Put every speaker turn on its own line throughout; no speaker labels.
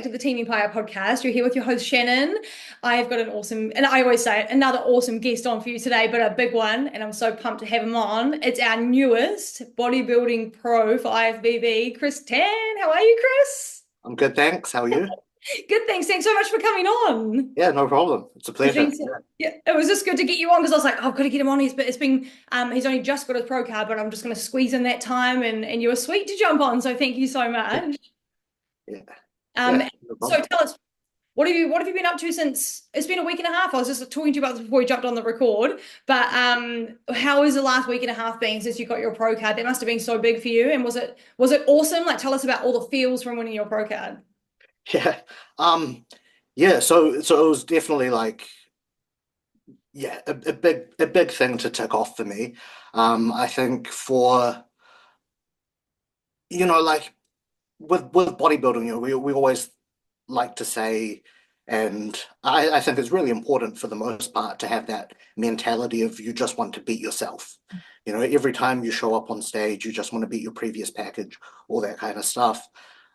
to the Team Empire podcast. You're here with your host, Shannon. I've got an awesome, and I always say it, another awesome guest on for you today, but a big one, and I'm so pumped to have him on. It's our newest bodybuilding pro for IFBB, Chris Tan. How are you, Chris?
I'm good, thanks. How are you?
Good, thanks. Thanks so much for coming on.
Yeah, no problem. It's a
It's
pleasure.
been, yeah, it was just good to get you on because I was like, oh, I've got to get him on. He's only just got his pro card, but I'm just going to squeeze in that time, and you were sweet to jump on. So thank you so much.
Yeah,
Um,
yeah, no
so
problem.
tell us, what have you been up to since it's been a week and a half? I was just talking to you about this before we jumped on the record. But how has the last week and a half been since you got your pro card? That must have been so big for you. And was it awesome? Like tell us about all the feels from winning your pro card.
Yeah. Um, yeah, so it was definitely like, yeah, a big thing to tick off for me. I think for, like with bodybuilding, we always like to say, and I think it's really important for the most part to have that mentality of you just want to beat yourself. Every time you show up on stage, you just want to beat your previous package, all that kind of stuff.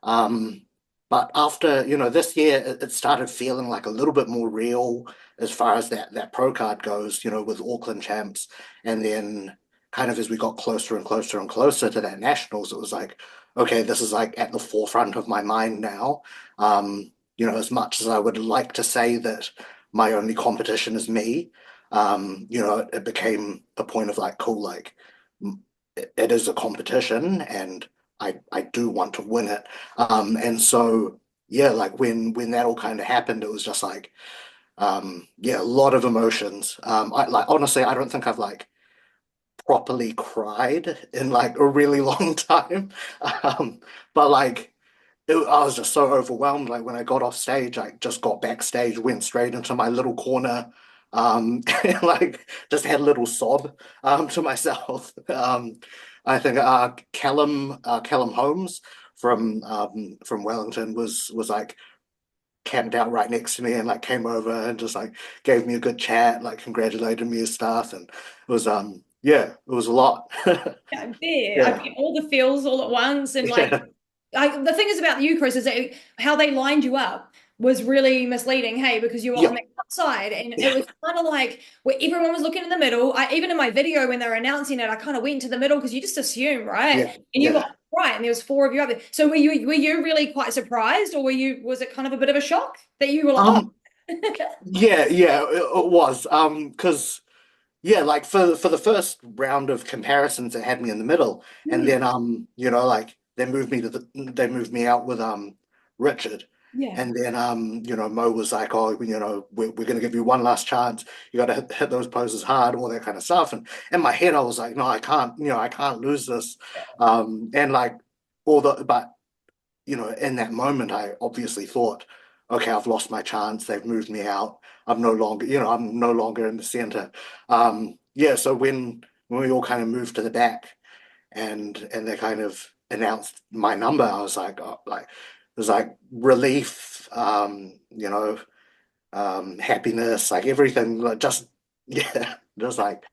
Um, but after, this year, it started feeling like a little bit more real as far as that pro card goes, with Auckland champs. And then kind of as we got closer and closer and closer to that nationals, it was like, okay, this is like at the forefront of my mind now. As much as I would like to say that my only competition is me, it became a point of like, cool, like it is a competition and I do want to win it. And so yeah, like when that all kind of happened, it was just like yeah, a lot of emotions. I like honestly, I don't think I've like properly cried in like a really long time. But like I was just so overwhelmed. Like when I got off stage, I just got backstage, went straight into my little corner, and like just had a little sob to myself. I think Callum Holmes from Wellington was like camped out right next to me and like came over and just like gave me a good chat, like congratulated me and stuff. And it was yeah, it was a lot.
Yeah, I bet. I
Yeah,
bet all the feels all at once. And like,
yeah,
the thing is about you, Chris, is that how they lined you up was really misleading, hey, because you were on
yeah,
the outside and it
yeah.
was kind of like where everyone was looking in the middle. Even in my video when they were announcing it, I kind of went to the middle because you just assume, right?
Yeah,
And you got
yeah.
right, and there was four of you up there. So were you really quite surprised, or was it kind of a bit of a shock that you were like,
Um,
oh,
yeah, it was. Because yeah, like for the first round of comparisons, it had me in the middle, and
hmm,
then like they moved me out with Richard,
yeah.
and then Mo was like, oh, we're gonna give you one last chance. You got to hit those poses hard, all that kind of stuff. And in my head, I was like, no, I can't. I can't lose this. And like but in that moment, I obviously thought, okay, I've lost my chance. They've moved me out. I'm no longer in the center. Yeah, so when we all kind of moved to the back and they kind of announced my number, I was like, oh, like it was like relief, happiness, like everything, like just yeah, just like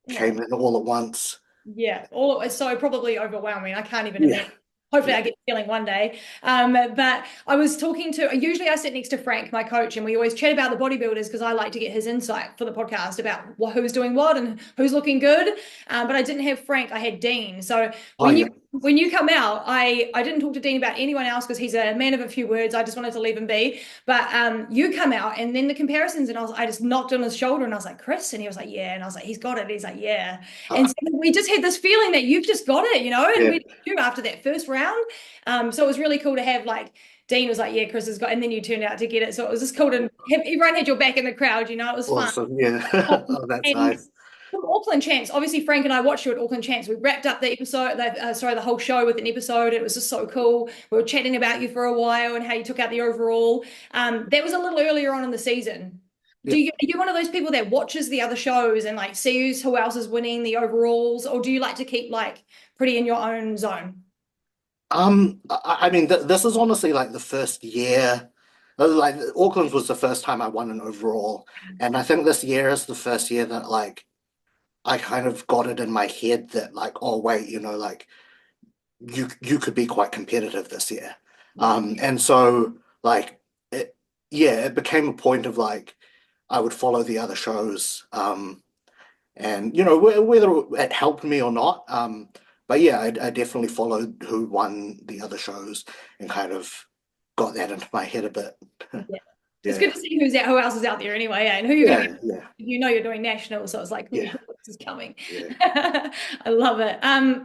Oh,
came in all at once.
yeah, all it's so probably overwhelming. I can't even
Yeah,
imagine. Hopefully, I
yeah,
get the feeling one day. But I was talking to, usually I sit next to Frank, my coach, and we always chat about the bodybuilders because I like to get his insight for the podcast about who's doing what and who's looking good. But I didn't have Frank, I had Dean. So
oh
when you
yeah,
when you come out, I didn't talk to Dean about anyone else because he's a man of a few words. I just wanted to leave him be. But you come out and then the comparisons, and I just knocked on his shoulder and I was like, Chris, and he was like, yeah, and I was like, he's got it. He's like, yeah. And
uh,
so we just had this feeling that you've just got it, and
yeah,
we do after that first round. So it was really cool to have like Dean was like, yeah, Chris has got, and then you turned out to get it. So it was just cool to have everyone had your back in the crowd, it was fun.
awesome, yeah. Oh, that's
And
nice.
from Auckland Champs, obviously Frank and I watched you at Auckland Champs. We wrapped up the episode, the whole show with an episode. It was just so cool. We were chatting about you for a while and how you took out the overall. That was a little earlier on in the season.
Yeah.
Are you one of those people that watches the other shows and like sees who else is winning the overalls, or do you like to keep like pretty in your own zone?
I mean, this is honestly like the first year, like Auckland was the first time I won an overall, and I think this year is the first year that like I kind of got it in my head that like, oh wait, like you could be quite competitive this year,
Yeah.
and so. like it, yeah, it became a point of like I would follow the other shows, and whether it helped me or not, but yeah, I definitely followed who won the other shows and kind of got that into my head a bit.
Yeah. It's good
Yeah,
to see who else is out there anyway, and who you're going to
yeah,
be.
yeah,
You're doing national, so it's like, ooh,
yeah,
this is coming.
yeah.
I love it.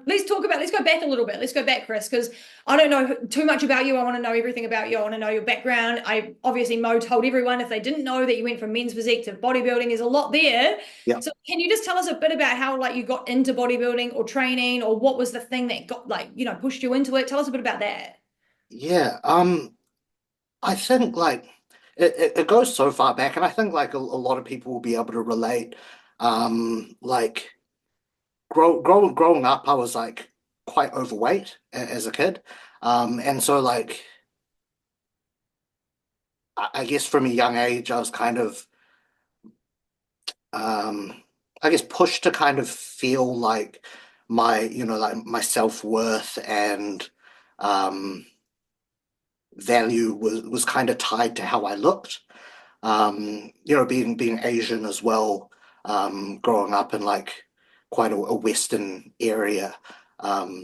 Let's go back a little bit. Let's go back, Chris, because I don't know too much about you. I want to know everything about you. I want to know your background. I obviously Mo told everyone if they didn't know that you went from men's physique to bodybuilding, there's a lot there.
Yeah.
So can you just tell us a bit about how like you got into bodybuilding or training, or what was the thing that got like, pushed you into it? Tell us a bit about that.
Yeah, I think like it goes so far back, and I think like a lot of people will be able to relate. Like growing up, I was like quite overweight as a kid, and so like I guess from a young age, I was kind of I guess pushed to kind of feel like like my self-worth and um, value was kind of tied to how I looked. Being Asian as well, growing up in like quite a Western area, like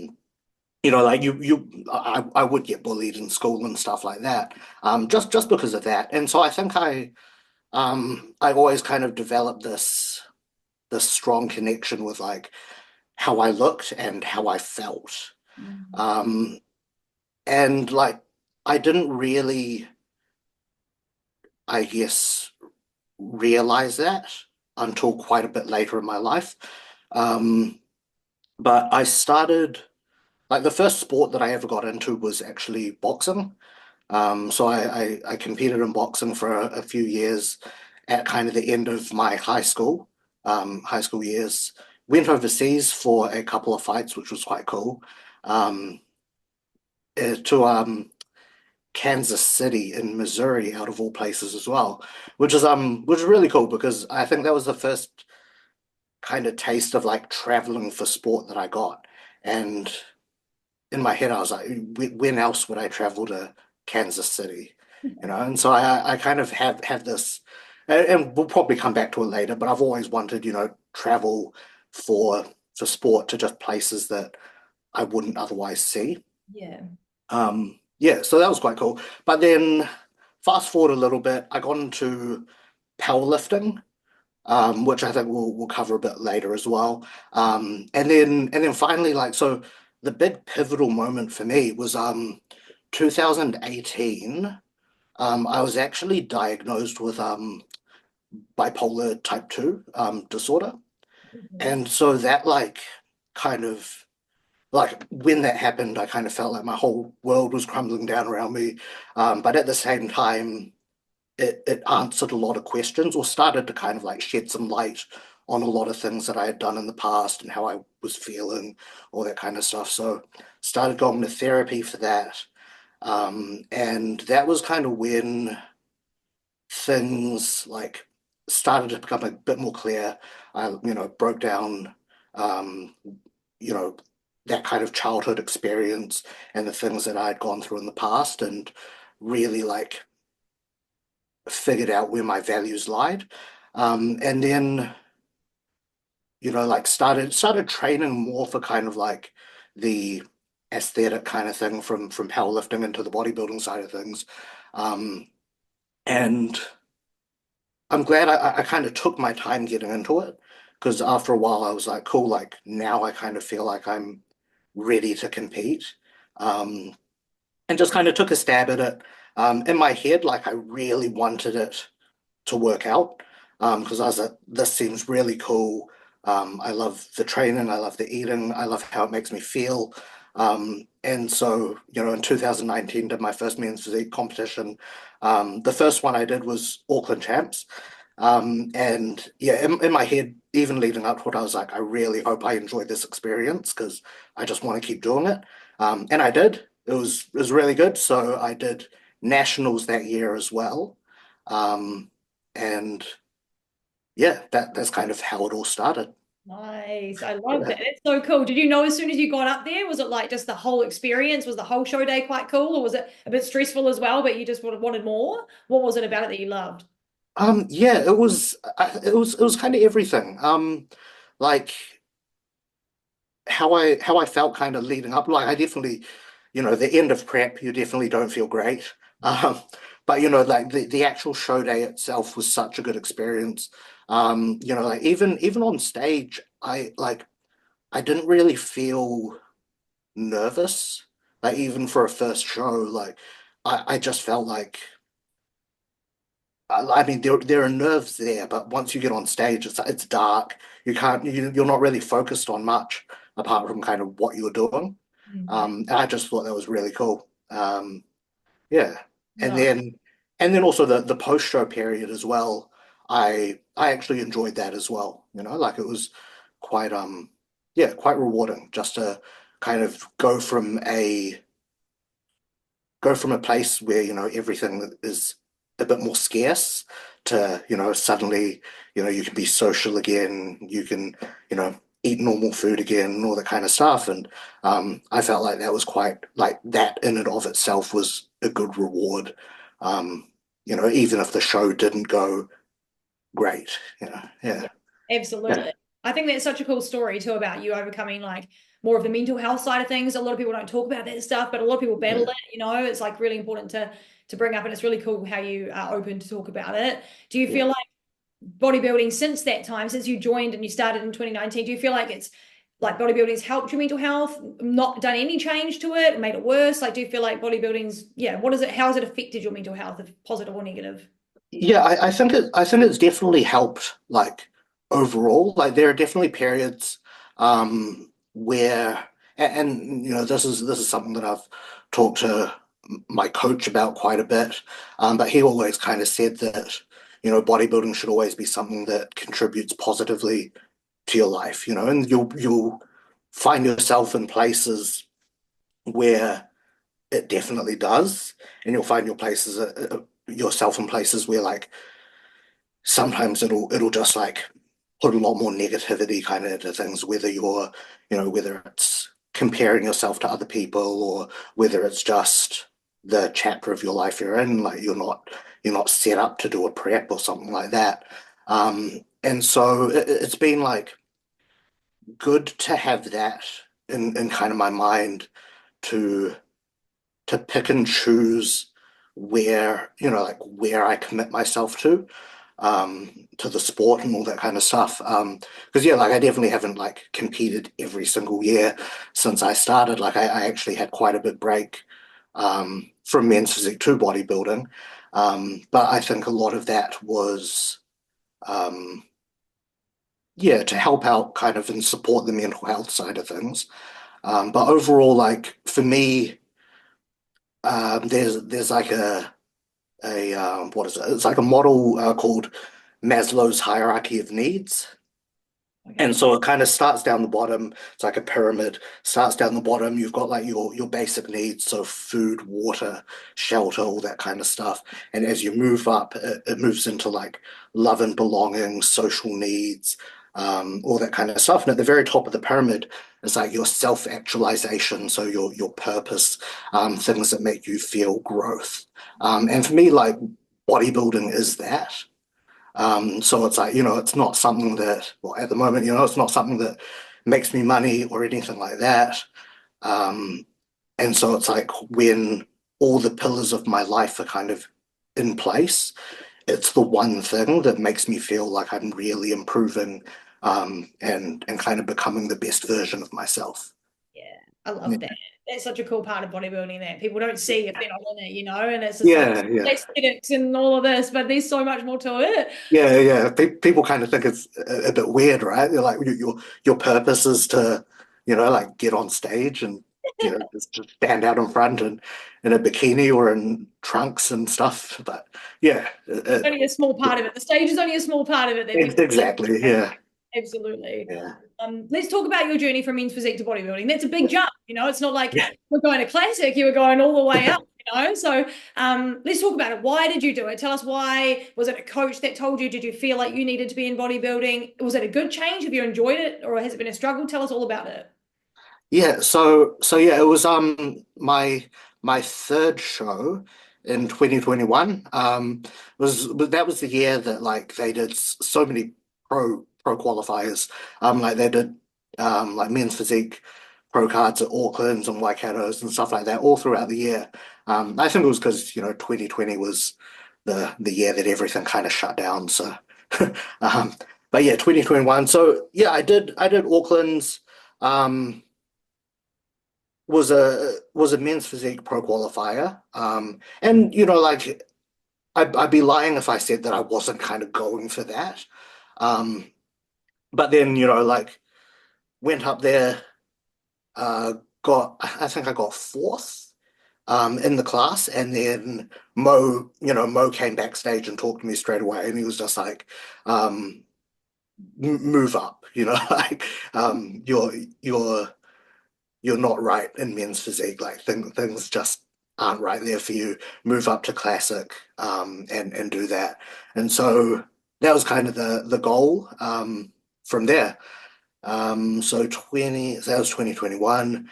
I would get bullied in school and stuff like that, just because of that. And so I think I always kind of developed this strong connection with like how I looked and how I felt.
Mm.
Um, and like I didn't really, I guess, realize that until quite a bit later in my life. Um, but I started like the first sport that I ever got into was actually boxing. So I competed in boxing for a few years at kind of the end of my high school years. Went overseas for a couple of fights, which was quite cool. Um, to Kansas City in Missouri, out of all places as well, which is really cool because I think that was the first kind of taste of like traveling for sport that I got. And in my head, I was like, when else would I travel to Kansas City? And so I kind of have this, and we'll probably come back to it later, but I've always wanted, travel for for sport to just places that I wouldn't otherwise see.
Yeah.
Yeah, so that was quite cool. But then fast forward a little bit, I got into powerlifting, which I think we'll cover a bit later as well. And then finally, like so, the big pivotal moment for me was 2018. I was actually diagnosed with bipolar type 2 disorder, and so that like kind of like when that happened, I kind of felt like my whole world was crumbling down around me. But at the same time, it answered a lot of questions or started to kind of like shed some light on a lot of things that I had done in the past and how I was feeling, all that kind of stuff. So started going to therapy for that. And that was kind of when things like started to become a bit more clear. I, broke down, um, you know, that kind of childhood experience and the things that I had gone through in the past and really like figured out where my values lied. And then, like started training more for kind of like the aesthetic kind of thing from powerlifting into the bodybuilding side of things. Um, and I'm glad I kind of took my time getting into it because after a while I was like, cool, like now I kind of feel like I'm ready to compete. Um, and just kind of took a stab at it. In my head, like I really wanted it to work out because I was like, this seems really cool. I love the training, I love the eating, I love how it makes me feel. And so, in 2019, did my first men's physique competition. The first one I did was Auckland Champs. And yeah, in my head, even leading up to it, I was like, I really hope I enjoy this experience because I just want to keep doing it. And I did. It was really good. So I did nationals that year as well. Um, and yeah, that's kind of how it all started.
Nice. I love
Yeah.
that. It's so cool. Did you know as soon as you got up there, was it like just the whole experience? Was the whole show day quite cool, or was it a bit stressful as well, but you just would have wanted more? What was it about it that you loved?
Yeah, it was kind of everything. Like how I felt kind of leading up. Like I definitely, the end of prep, you definitely don't feel great. Um, but like the actual show day itself was such a good experience. Like even on stage, I didn't really feel nervous. Like even for a first show, like I just felt like I mean, there are nerves there, but once you get on stage, it's dark. You're not really focused on much apart from kind of what you're doing.
Mm.
And I just thought that was really cool. Yeah, and
No.
then and then also the post show period as well. I actually enjoyed that as well. Like it was quite yeah, quite rewarding just to kind of go from a place where everything is a bit more scarce to suddenly you can be social again, you can eat normal food again and all that kind of stuff. And I felt like that was quite like that in and of itself was a good reward. um even if the show didn't go great. Yeah.
Yeah,
Yeah.
absolutely. I think that's such a cool story too about you overcoming like more of the mental health side of things. A lot of people don't talk about that stuff, but a lot of people battle
Yeah.
it. It's like really important to bring up, and it's really cool how you are open to talk about it. Do you
Yeah.
feel like bodybuilding since that time, since you joined and you started in 2019, do you feel like it's like bodybuilding's helped your mental health, not done any change to it, made it worse? Like, do you feel like bodybuilding's, yeah, what is it, how has it affected your mental health, if positive or negative?
Yeah, I think it's definitely helped like overall. Like there are definitely periods where and this is something that I've talked to my coach about quite a bit. But he always kind of said that bodybuilding should always be something that contributes positively to your life, and you'll find yourself in places where it definitely does, and you'll find yourself in places where like sometimes it'll just like put a lot more negativity kind of into things, whether it's comparing yourself to other people or whether it's just the chapter of your life you're in, like you're not set up to do a prep or something like that. And so it's been like good to have that in kind of my mind to pick and choose like where I commit myself to the sport and all that kind of stuff. Because yeah, like I definitely haven't like competed every single year since I started. Like I actually had quite a big break from men's physique to bodybuilding. But I think a lot of that was um, yeah, to help out kind of and support the mental health side of things. But overall, like for me, there's like a what is it? It's like a model called Maslow's hierarchy of needs. And
Okay.
so it kind of starts down the bottom. It's like a pyramid. Starts down the bottom. You've got like your basic needs, so food, water, shelter, all that kind of stuff. And as you move up, it moves into like love and belonging, social needs, all that kind of stuff. And at the very top of the pyramid is like your self-actualization, so your purpose, things that make you feel growth. And for me, like bodybuilding is that. So it's like, it's not something that, well, at the moment, it's not something that makes me money or anything like that. Um, and so it's like when all the pillars of my life are kind of in place, it's the one thing that makes me feel like I'm really improving, and kind of becoming the best version of myself.
Yeah, I
Yeah,
love that. That's such a cool part of bodybuilding that people don't see if they're not in it, and it's just like
yeah, yeah.
aesthetics and all of this, but there's so much more to it.
Yeah, yeah. People kind of think it's a bit weird, right? They're like your purpose is to, like get on stage and just stand out in front and in a bikini or in trunks and stuff. But yeah,
Only a small part of it. The stage is only a small part of it that people
exactly. Yeah,
absolutely.
yeah,
Let's talk about your journey from men's physique to bodybuilding. That's a big jump. It's not like we're going to classic, you were going all the way up. So let's talk about it. Why did you do it? Tell us why. Was it a coach that told you? Did you feel like you needed to be in bodybuilding? Was it a good change? Have you enjoyed it, or has it been a struggle? Tell us all about it.
Yeah, so yeah, it was my third show in 2021. That was the year that like they did so many pro qualifiers. Like they did like Men's Physique pro cards at Auckland's and Waikato's and stuff like that all throughout the year. I think it was because 2020 was the year that everything kind of shut down. So um but yeah, 2021. So yeah, I did Auckland's. Um was a men's physique pro qualifier. And like I'd be lying if I said that I wasn't kind of going for that. Um, but then, like went up there, uh, I think I got fourth in the class, and then Mo came backstage and talked to me straight away, and he was just like, move up, like you're you're not right in men's physique. Like things just aren't right there for you. Move up to classic, and do that. And so that was kind of the goal from there. So that was 2021.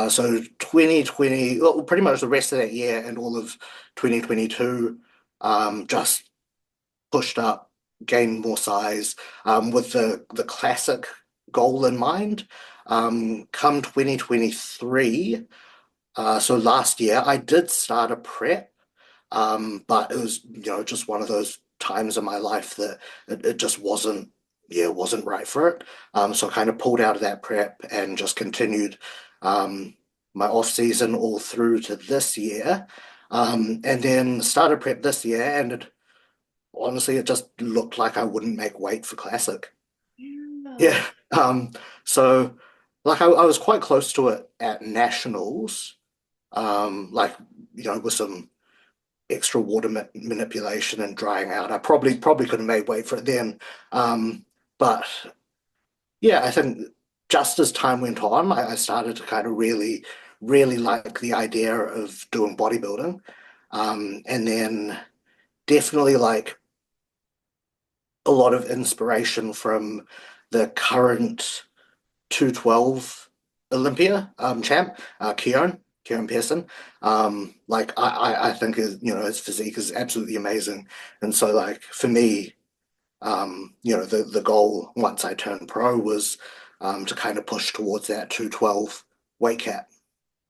So 2020, well, pretty much the rest of that year and all of 2022, just pushed up, gained more size, with the classic goal in mind. Come 2023, so last year, I did start a prep, but it was, just one of those times in my life that it just wasn't, yeah, it wasn't right for it. So I kind of pulled out of that prep and just continued my off season all through to this year, and then started prep this year, and honestly, it just looked like I wouldn't make weight for classic.
Yeah.
Yeah. So like I was quite close to it at nationals, like with some extra water manipulation and drying out. I probably could have made weight for it then. But yeah, I think just as time went on, I started to kind of really like the idea of doing bodybuilding. And then definitely like a lot of inspiration from the current 212 Olympia champ, Keown Pearson. Like I think his physique is absolutely amazing, and so like for me, the goal once I turned pro was to kind of push towards that 212 weight cap.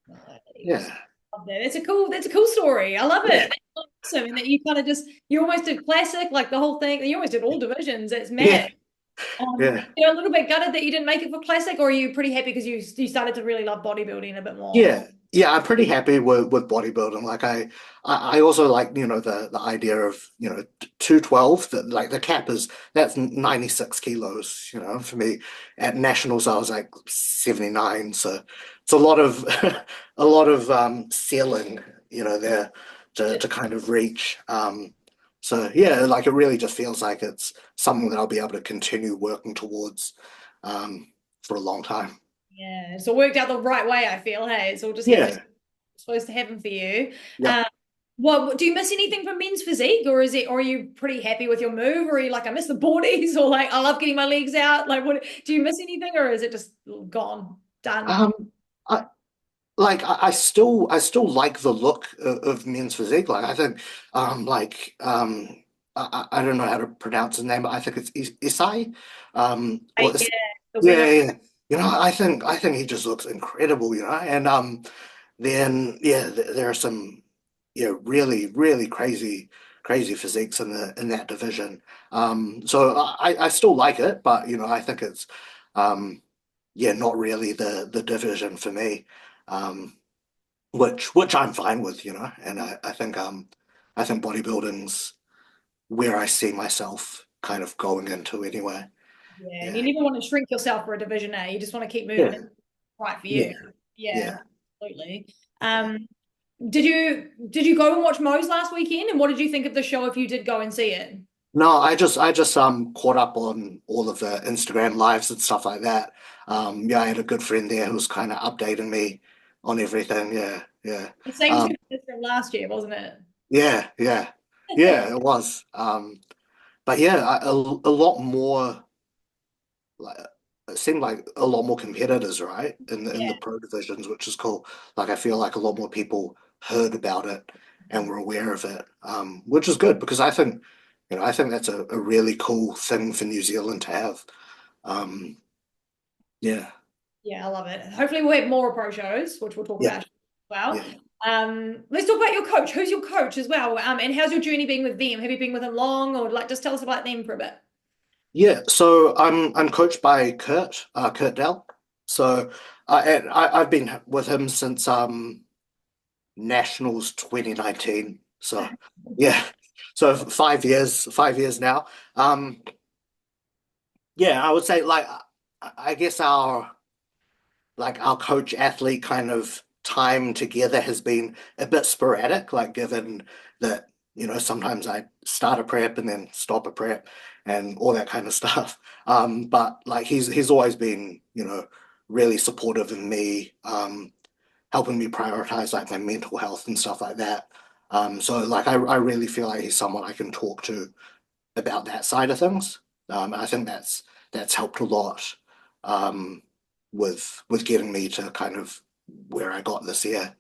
Nice.
Yeah,
Love that. That's a cool story. I love
yeah,
it. That's awesome. And that you kind of you almost did classic, like the whole thing. You almost did all divisions. It's
yeah,
mad.
yeah.
You're a little bit gutted that you didn't make it for classic, or are you pretty happy because you started to really love bodybuilding a bit more?
Yeah, yeah, I'm pretty happy with bodybuilding. Like I also like, the idea of, 212, that like the cap that's 96 kilos, for me. At nationals I was like 79. So it's a lot of a lot of ceiling, there to kind of reach. So yeah, like it really just feels like it's something that I'll be able to continue working towards for a long time.
Yeah, it's all worked out the right way, I feel. Hey, it's all just happening.
Yeah.
It's supposed to happen for you.
Yep.
Um, what do you miss anything from men's physique, or are you pretty happy with your move, or are you like I miss the boardies, or like I love getting my legs out? Like, what do you miss anything, or is it just gone, done?
Um, I like I still like the look of men's physique. Like I think like I don't know how to pronounce his name, but I think it's Isai. Or
Yeah, the
yeah,
winner.
yeah, yeah. I think he just looks incredible, and then yeah, there are some really crazy physiques in that division. So I still like it, but I think it's um yeah, not really the division for me. Um, which I'm fine with, and I think bodybuilding's where I see myself kind of going into anyway.
Yeah, and you
Yeah.
never want to shrink yourself for a division A. You just want to keep moving.
Yeah.
It's right for you.
Yeah.
Yeah,
Yeah.
absolutely.
Yeah.
Did you go and watch Mo's last weekend? And what did you think of the show if you did go and see it?
No, I just caught up on all of the Instagram lives and stuff like that. Yeah, I had a good friend there who was kind of updating me on everything. Yeah. yeah.
The same
Um,
2 minutes from last year, wasn't it?
yeah, yeah, yeah, it was. But yeah, a lot more like it seemed like a lot more competitors, right? In the
Yeah.
pro divisions, which is cool. Like I feel like a lot more people heard about it and were aware of it, which is good because I think, I think that's a really cool thing for New Zealand to have. Um, yeah,
Yeah, I love it. Hopefully we'll have more pro shows, which we'll talk
yeah,
about as well.
yeah.
Let's talk about your coach. Who's your coach as well? And how's your journey been with them? Have you been with them long, or like just tell us about them for a bit?
Yeah, so I'm coached by Kurt Dell. So I've been with him since Nationals 2019. So yeah, so 5 years now. Um, yeah, I would say like I guess our coach athlete kind of time together has been a bit sporadic, like given that, sometimes I start a prep and then stop a prep and all that kind of stuff. But like he's always been, really supportive of me, helping me prioritize like my mental health and stuff like that. So like I really feel like he's someone I can talk to about that side of things. I think that's helped a lot um, with getting me to kind of where I got this year.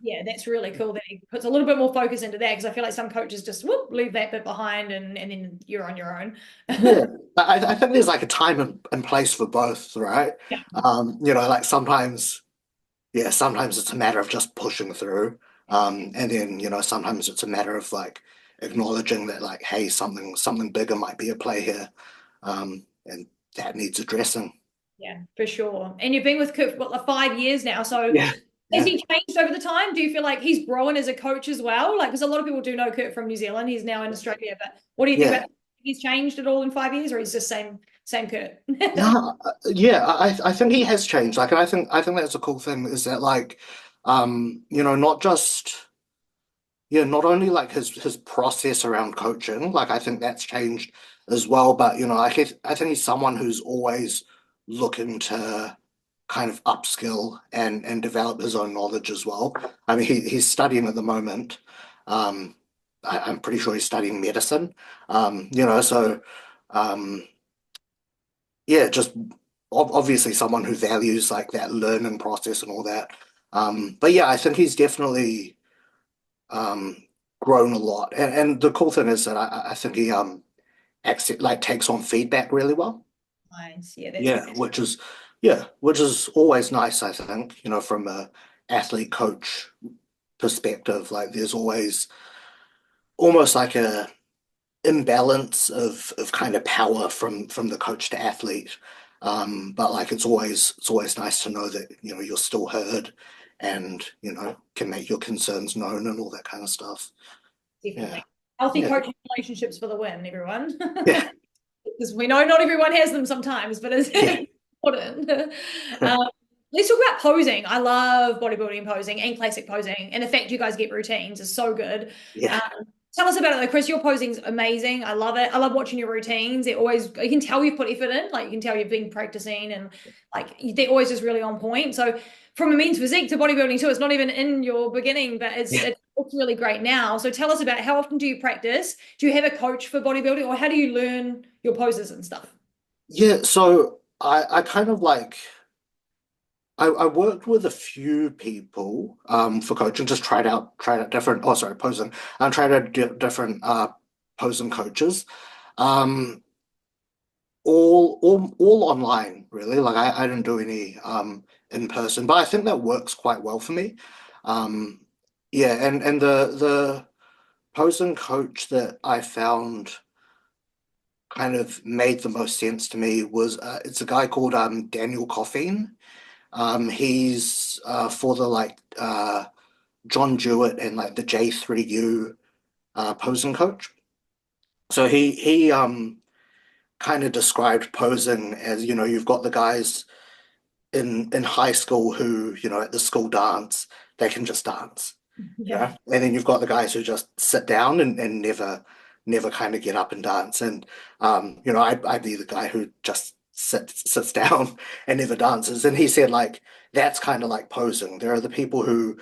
Yeah, that's really cool that he puts a little bit more focus into that because I feel like some coaches just whoop, leave that bit behind and then you're on your own.
Yeah, I think there's like a time and place for both, right?
Yeah.
Like sometimes it's a matter of just pushing through. And then, sometimes it's a matter of like acknowledging that like, hey, something bigger might be at play here. And that needs addressing.
Yeah, for sure. And you've been with Kurt for what, like 5 years now. So
Yeah.
has
Yeah.
he changed over the time? Do you feel like he's grown as a coach as well? Like, because a lot of people do know Kurt from New Zealand. He's now in Australia. But what do you think
Yeah.
about he's changed at all in 5 years, or he's just same Kurt?
No, yeah, I think he has changed. Like, and I think that's a cool thing is that like, not just not only like his process around coaching, like I think that's changed as well. But I think he's someone who's always looking to kind of upskill and develop his own knowledge as well. I mean, he's studying at the moment. Um, I'm pretty sure he's studying medicine. So. Um, yeah, just obviously someone who values like that learning process and all that. But yeah, I think he's definitely um, grown a lot. And the cool thing is that I think he takes on feedback really well.
Nice. Yeah, that's
Yeah,
really
which is always nice, I think, from a athlete coach perspective. Like there's always almost like a imbalance of kind of power from the coach to athlete. But like it's always nice to know that you're still heard and can make your concerns known and all that kind of stuff. Yeah,
definitely healthy
yeah,
coaching relationships for the win, everyone.
yeah,
Because we know not everyone has them sometimes, but it's
yeah,
important. Let's talk about posing. I love bodybuilding posing and classic posing, and the fact you guys get routines is so good.
yeah,
Um, Tell us about it, though, Chris. Your posing's amazing. I love it. I love watching your routines. You can tell you've put effort in. Like you can tell you've been practicing, and like they're always just really on point. So from a men's physique to bodybuilding too, it's not even in your beginning, but
yeah.
it looks really great now. So tell us about how often do you practice? Do you have a coach for bodybuilding, or how do you learn your poses and stuff?
Yeah, so I kind of like I worked with a few people for coaching, just tried out different posing. I tried out different posing coaches. Um all online really, like I didn't do any in person, but I think that works quite well for me. um yeah, and the posing coach that I found kind of made the most sense to me was it's a guy called Daniel Coffeen. He's for the like John Jewett and like the J3U posing coach. So he kind of described posing as, you've got the guys in high school who, at the school dance, they can just dance.
Yeah.
And then you've got the guys who just sit down and never kind of get up and dance. And I'd be the guy who just sits down and never dances. And he said like that's kind of like posing. There are the people who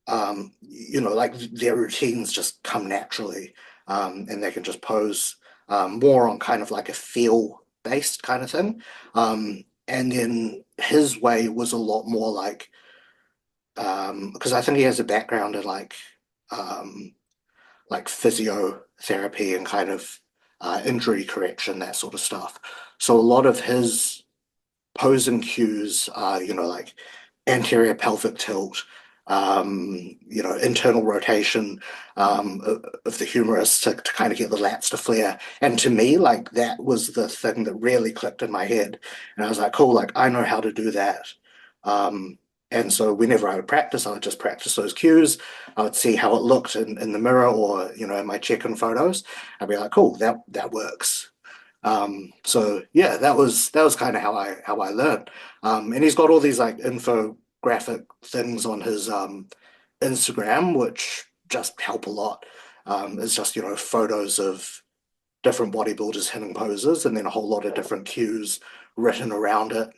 like their routines just come naturally, and they can just pose more on kind of like a feel based kind of thing. And then his way was a lot more like, because I think he has a background in um, like physiotherapy and kind of injury correction, that sort of stuff. So a lot of his posing cues are, like anterior pelvic tilt, internal rotation of the humerus to kind of get the lats to flare. And to me, like that was the thing that really clicked in my head. And I was like, cool, like I know how to do that. Um, and so whenever I would practice, I would just practice those cues. I would see how it looked in the mirror or, in my check-in photos. I'd be like, cool, that works. So yeah, that was kind of how I learned. And he's got all these like infographic things on his Instagram, which just help a lot. It's just, photos of different bodybuilders hitting poses and then a whole lot of different cues written around it.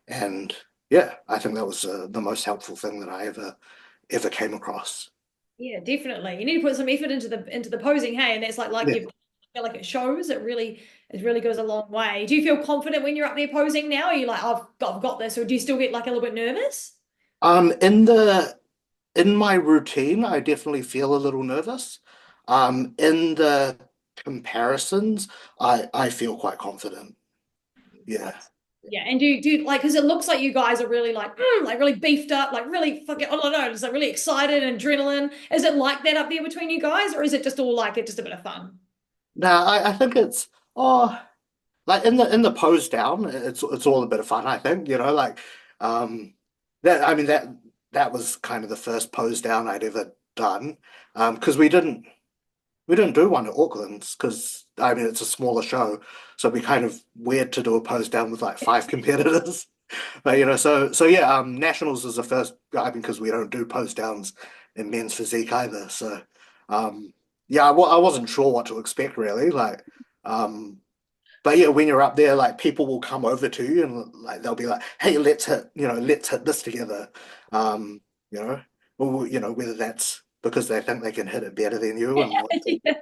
And yeah, I think that was the most helpful thing that I ever came across.
Yeah, definitely. You need to put some effort into the posing, hey, and that's like
Yeah.
you feel like it shows. It really goes a long way. Do you feel confident when you're up there posing now? Are you like, I've got this, or do you still get like a little bit nervous?
In my routine, I definitely feel a little nervous. In the comparisons, I feel quite confident. Yeah.
Nice. Yeah, and do like because it looks like you guys are really like really beefed up, like really fucking I don't know, just like really excited and adrenaline. Is it like that up there between you guys, or is it just all like it just a bit of fun?
Now I think it's like in the pose down, it's all a bit of fun, I think, like um that I mean that was kind of the first pose down I'd ever done. Because we didn't do one at Auckland's because I mean it's a smaller show, so it'd be kind of weird to do a pose down with like five competitors. But so yeah, nationals is the first. I mean, because we don't do pose downs in men's physique either. So yeah, I wasn't sure what to expect really. Um, but yeah, when you're up there, like people will come over to you and like they'll be like, "Hey, let's hit this together." Um, you know, or whether that's because they think they can hit it better than you and want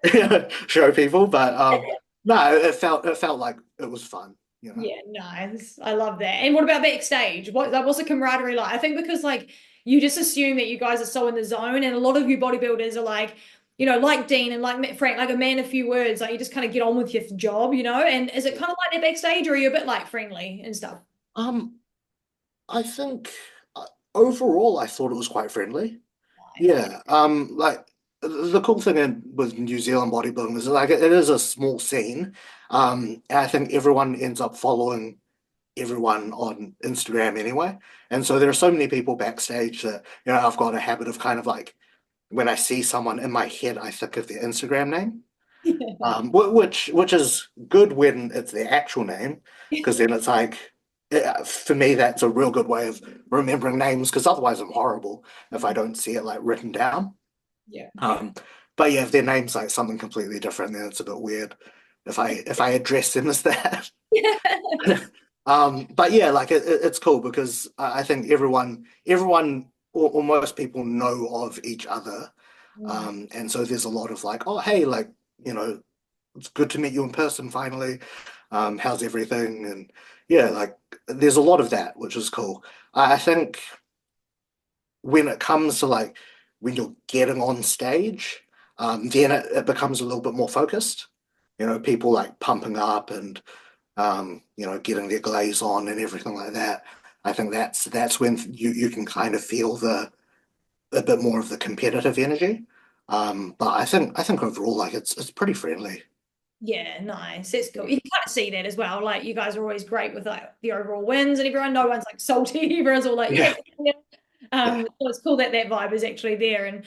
to show people. But no, it felt like it was fun.
Yeah, nice. I love that. And what about backstage? What's the camaraderie like? I think because like you just assume that you guys are so in the zone, and a lot of you bodybuilders are like, like Dean and like Frank, like a man, a few words. Like you just kind of get on with your job. And is it kind of like that backstage, or are you a bit like friendly and stuff?
Um, I think overall, I thought it was quite friendly.
Nice.
Yeah. Like the cool thing with New Zealand bodybuilding is like it is a small scene. And I think everyone ends up following everyone on Instagram anyway. And so there are so many people backstage that, I've got a habit of kind of like when I see someone in my head, I think of their Instagram name. Which is good when it's their actual name, because then it's like for me that's a real good way of remembering names, because otherwise I'm horrible if I don't see it like written down.
Yeah.
Um, but yeah, if their name's like something completely different, then it's a bit weird if I address them as that. But yeah, like it's cool because I think everyone or most people know of each other.
Mm.
And so there's a lot of like, oh hey, like it's good to meet you in person finally. How's everything? And yeah, like there's a lot of that, which is cool. I think when it comes to like when you're getting on stage, then it becomes a little bit more focused. People like pumping up and getting their glaze on and everything like that. I think that's when you can kind of feel the a bit more of the competitive energy. But I think overall like it's pretty friendly.
Yeah, nice. It's cool. You can kind of see that as well. Like you guys are always great with like the overall wins and everyone. No one's like salty. Everyone's all like, yeah,
Yeah,
yeah.
yeah,
So it's cool that that vibe is actually there, and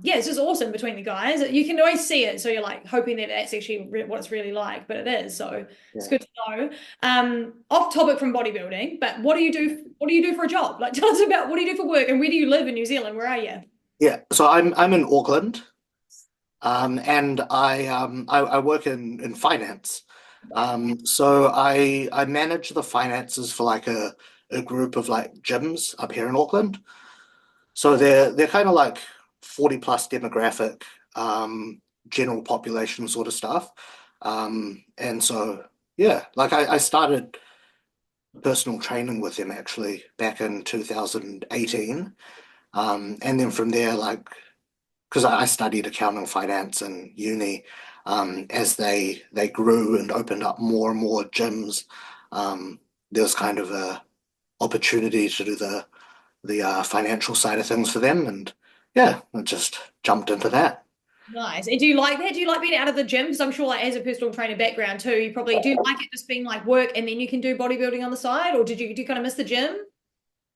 yeah, it's just awesome between the guys. You can always see it, so you're like hoping that that's actually what it's really like, but it is. So it's
yeah,
good to know. Off topic from bodybuilding, but what do you do? What do you do for a job? Like, tell us about what do you do for work, and where do you live in New Zealand? Where are you?
yeah. So I'm in Auckland, and I work in finance. So I manage the finances for like a group of like gyms up here in Auckland. So they're kind of like 40 plus demographic, general population sort of stuff. And so yeah, like I started personal training with them actually back in 2018. And then from there, like, because I studied accounting finance in uni, as they grew and opened up more and more gyms, there was kind of a opportunity to do the financial side of things for them, and yeah, I just jumped into that.
Nice. And do you like that? Do you like being out of the gym? Because I'm sure, like, as a personal trainer background too, you probably do like it just being like work and then you can do bodybuilding on the side, or do you kind of miss the gym?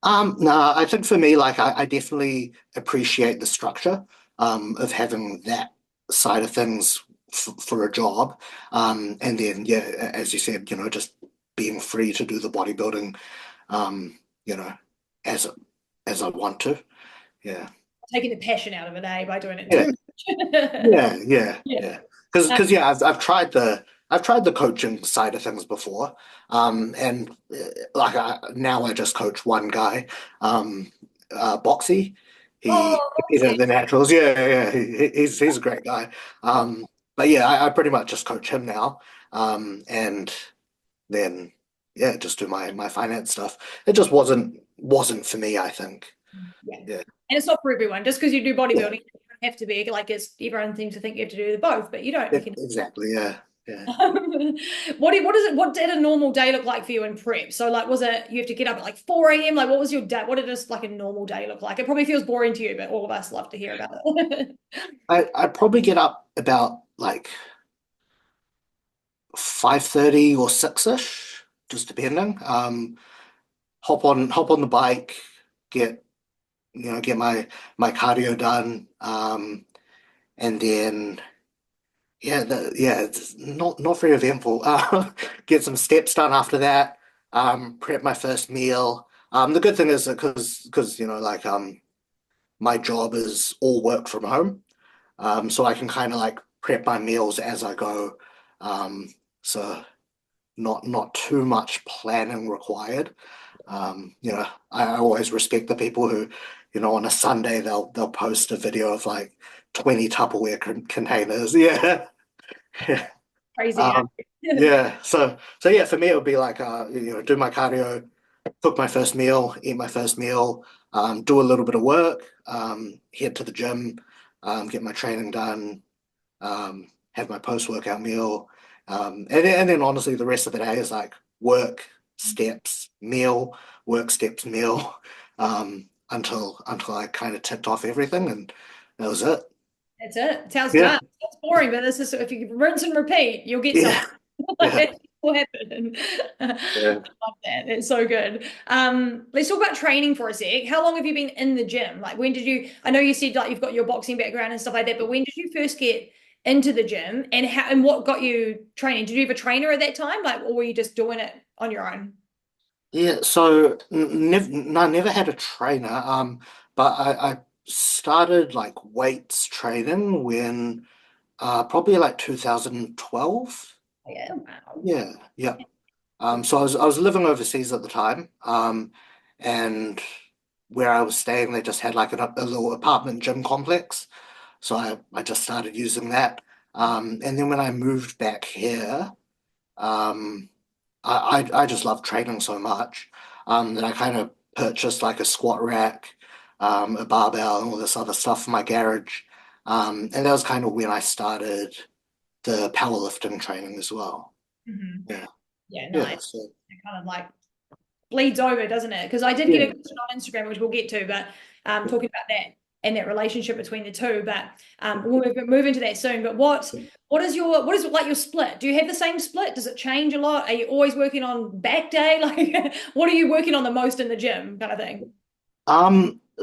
No, I think for me, like I definitely appreciate the structure of having that side of things for a job. And then yeah, as you said, just being free to do the bodybuilding, um, you know, as as I want to. Yeah.
Taking the passion out of it, eh, by doing it
Yeah.
too much.
Yeah, yeah,
Yeah.
yeah. Because yeah, I've tried the coaching side of things before, and like now I just coach one guy, Boxy. He
Oh,
competed
Roxy.
at the Naturals. Yeah, yeah, yeah. He's a great guy. But yeah, I pretty much just coach him now, and then yeah, just do my finance stuff. It just wasn't for me, I think.
Yeah.
Yeah,
And it's not for everyone. Just because you do
yeah,
bodybuilding, you don't have to be like it's everyone seems to think you have to do both, but you don't. You can.
exactly. Yeah, yeah.
What is it? What did a normal day look like for you in prep? So like, was it you have to get up at like 4 a.m.? Like, what was your day? What did just like a normal day look like? It probably feels boring to you, but all of us love to hear about it.
I'd probably get up about like 5:30 or 6-ish, just depending. Hop on the bike, get get my cardio done, and then yeah, it's not very eventful. Get some steps done after that. Prep my first meal. The good thing is that because like my job is all work from home. So I can kind of like prep my meals as I go. So not too much planning required. I always respect the people who, on a Sunday they'll post a video of like 20 Tupperware containers. Yeah.
Crazy.
Um,
Eh?
yeah. So yeah, for me it would be like do my cardio, cook my first meal, eat my first meal, do a little bit of work, head to the gym, get my training done, have my post-workout meal, and then honestly the rest of the day is like work, steps, meal, work, steps, meal, until I kind of ticked off everything, and that was it.
That's it. It sounds
Yeah,
done. It's boring, but this is if you rinse and repeat, you'll get something.
yeah, yeah,
It will happen. I
yeah.
love that. It's so good. Let's talk about training for a sec. How long have you been in the gym? Like when did you, I know you said like you've got your boxing background and stuff like that, but when did you first get into the gym and how and what got you training? Did you have a trainer at that time? Like, or were you just doing it on your own?
Yeah, so never, no, I never had a trainer. But I started like weights training when probably like 2012.
Yeah, wow.
Yeah, yeah. So I was living overseas at the time, and where I was staying, they just had like a little apartment gym complex. So I just started using that. And then when I moved back here, um, I just love training so much, that I kind of purchased like a squat rack, a barbell, and all this other stuff for my garage. And that was kind of when I started the powerlifting training as well.
Mhm.
Yeah,
Yeah,
yeah,
nice.
so
It kind of like bleeds over, doesn't it? Because I did get
yeah.
a question on Instagram, which we'll get to, but talking about that and that relationship between the two. But we'll move into that soon. But what is like your split? Do you have the same split? Does it change a lot? Are you always working on back day? Like, what are you working on the most in the gym, kind of thing?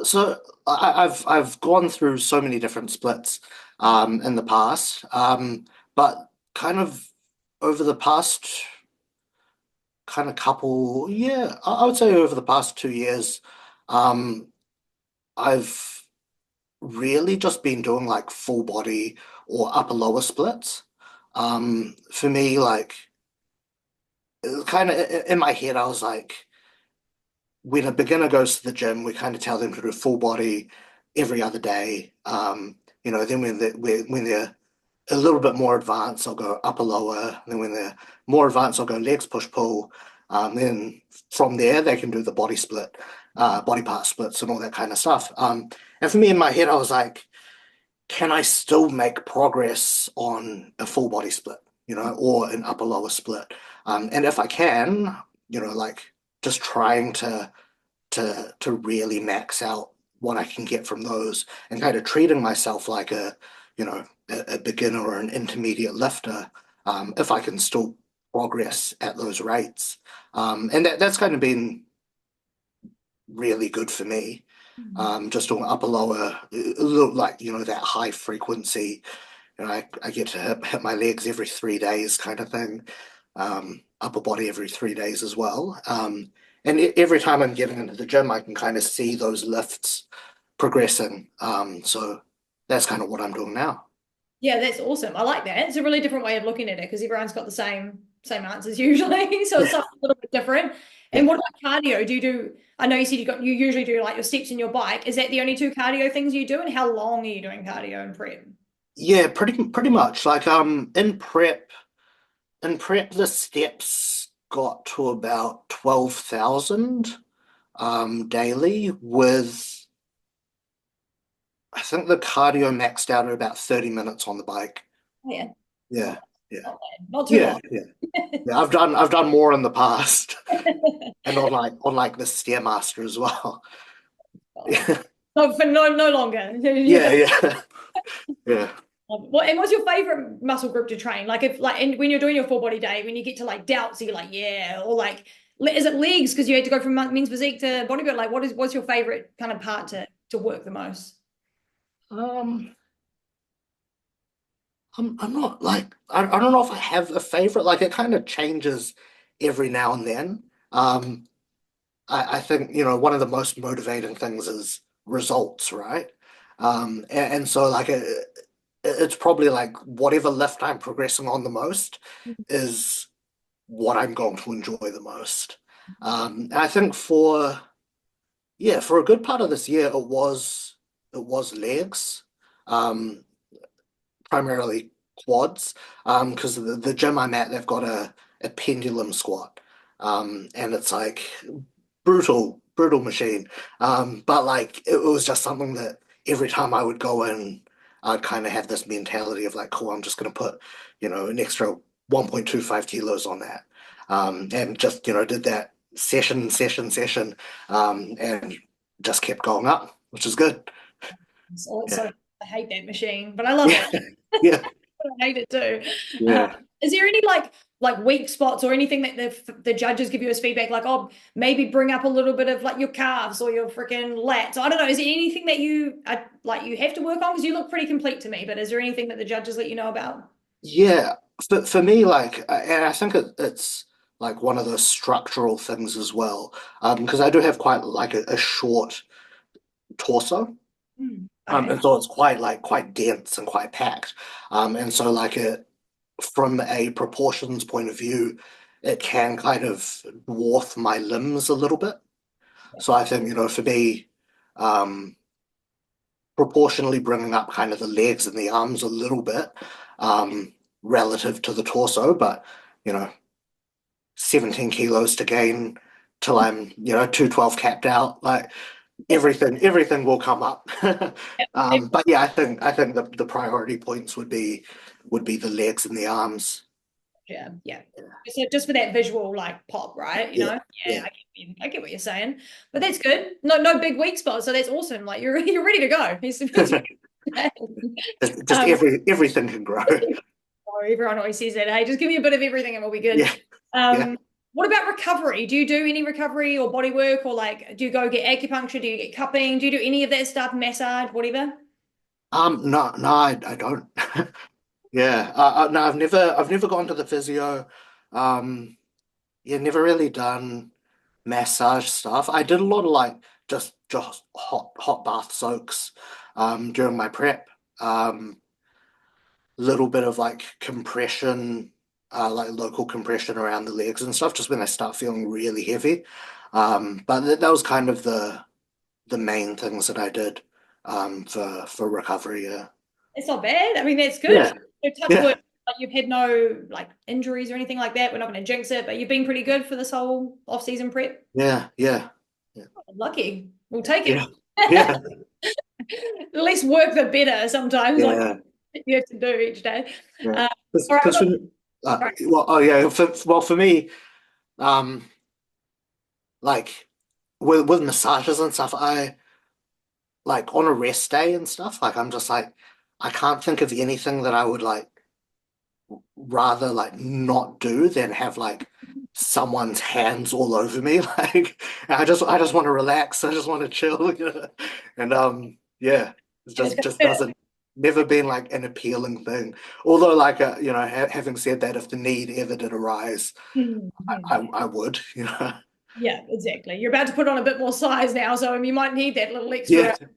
So I've gone through so many different splits in the past, but kind of over the past kind of couple, yeah, I would say over the past 2 years, um, I've really just been doing like full body or upper lower splits. For me, like kind of in my head, I was like, when a beginner goes to the gym, we kind of tell them to do full body every other day. Then when they're a little bit more advanced, I'll go upper lower. And then when they're more advanced, I'll go legs push pull. Then from there, they can do the body split, body part splits, and all that kind of stuff. And for me in my head, I was like, can I still make progress on a full body split, or an upper lower split? And if I can, like just trying to really max out what I can get from those and kind of treating myself like a beginner or an intermediate lifter, if I can still progress at those rates. And that's kind of been really good for me. Just on upper lower, like, that high frequency, I get to hit my legs every 3 days kind of thing. Upper body every 3 days as well. And every time I'm getting into the gym, I can kind of see those lifts progressing. So that's kind of what I'm doing now.
Yeah, that's awesome. I like that. It's a really different way of looking at it because everyone's got the same answers usually. So it's something a little bit different. And
Yeah.
what about cardio? I know you said you usually do like your steps and your bike. Is that the only two cardio things you do? And how long are you doing cardio and prep?
Yeah, pretty much. Like in prep the steps got to about 12,000 daily, with I think the cardio maxed out at about 30 minutes on the bike.
Yeah,
Yeah, yeah.
not bad. Not too
Yeah,
long.
yeah. Yeah, I've done more in the past. And on like the Stairmaster as well. Yeah,
Not for no longer.
yeah,
Yeah.
yeah. Yeah.
And what's your favorite muscle group to train? Like if like and when you're doing your full body day, when you get to like delts, you're like, yeah, or like is it legs because you had to go from men's physique to bodybuilding? Like what's your favorite kind of part to work the most?
Um, I'm not like I don't know if I have a favorite. Like it kind of changes every now and then. I think, one of the most motivating things is results, right? And so like it's probably like whatever lift I'm progressing on the most is what I'm going to enjoy the most. And I think for a good part of this year, it was legs, um, primarily quads, because the gym I'm at, they've got a pendulum squat, and it's like brutal machine. But like it was just something that every time I would go in, I'd kind of have this mentality of like, cool, I'm just gonna put, an extra 1.25 kilos on that. And just, did that session, and just kept going up, which is good.
So
Yeah.
I hate that machine, but I love
Yeah.
it.
Yeah.
I hate it too.
Yeah.
Is there any like weak spots or anything that the judges give you as feedback, like, oh, maybe bring up a little bit of like your calves or your freaking lats? I don't know. Is there anything that you like you have to work on? Because you look pretty complete to me, but is there anything that the judges let you know about?
Yeah. For me, like, and I think it's like one of those structural things as well, because I do have quite like a short torso.
Okay.
And so it's quite dense and quite packed. And so like from a proportions point of view, it can kind of dwarf my limbs a little bit. So I think, for me, um, proportionally bringing up kind of the legs and the arms a little bit, relative to the torso, but, you know, 17 kilos to gain till I'm, 212 capped out. Like everything will come up. But yeah, I think the priority points would be the legs and the arms.
Yeah, yeah. So just for that visual like pop, right?
Yeah,
Yeah,
yeah,
I get what you're saying. But that's good. No big weak spots, so that's awesome. Like you're ready to go.
just
um,
everything can grow.
everyone always says that. Hey, just give me a bit of everything and we'll be good.
Yeah, yeah.
What about recovery? Do you do any recovery or body work, or like do you go get acupuncture? Do you get cupping? Do you do any of that stuff? Massage, whatever?
No, I don't. Yeah, no, I've never gone to the physio. Um, yeah, never really done massage stuff. I did a lot of like just hot bath soaks, during my prep. Little bit of like compression, like local compression around the legs and stuff, just when they start feeling really heavy. But that was kind of the main things that I did for recovery. Yeah.
It's not bad. I mean, that's good.
Yeah.
Touch
Yeah.
wood. Like you've had no like injuries or anything like that. We're not going to jinx it, but you've been pretty good for this whole off-season prep.
Yeah. Yeah. Yeah.
Lucky. We'll take
Yeah.
it.
Yeah.
At least work the better sometimes, like
Yeah.
you have to do each day.
Yeah.
Uh, all right,
Because for
sorry.
well, oh yeah, for me, um, like with massages and stuff, I like on a rest day and stuff, like I'm just like I can't think of anything that I would like rather like not do than have like someone's hands all over me. Like I just want to relax. I just want to chill, you know? And yeah, it
And it's
just
gonna
doesn't never been like an appealing thing. Although like you know, having said that, if the need ever did arise,
hurt.
I would, you know.
Yeah, exactly. You're about to put on a bit more size now, so you might need that little
Yeah,
extra.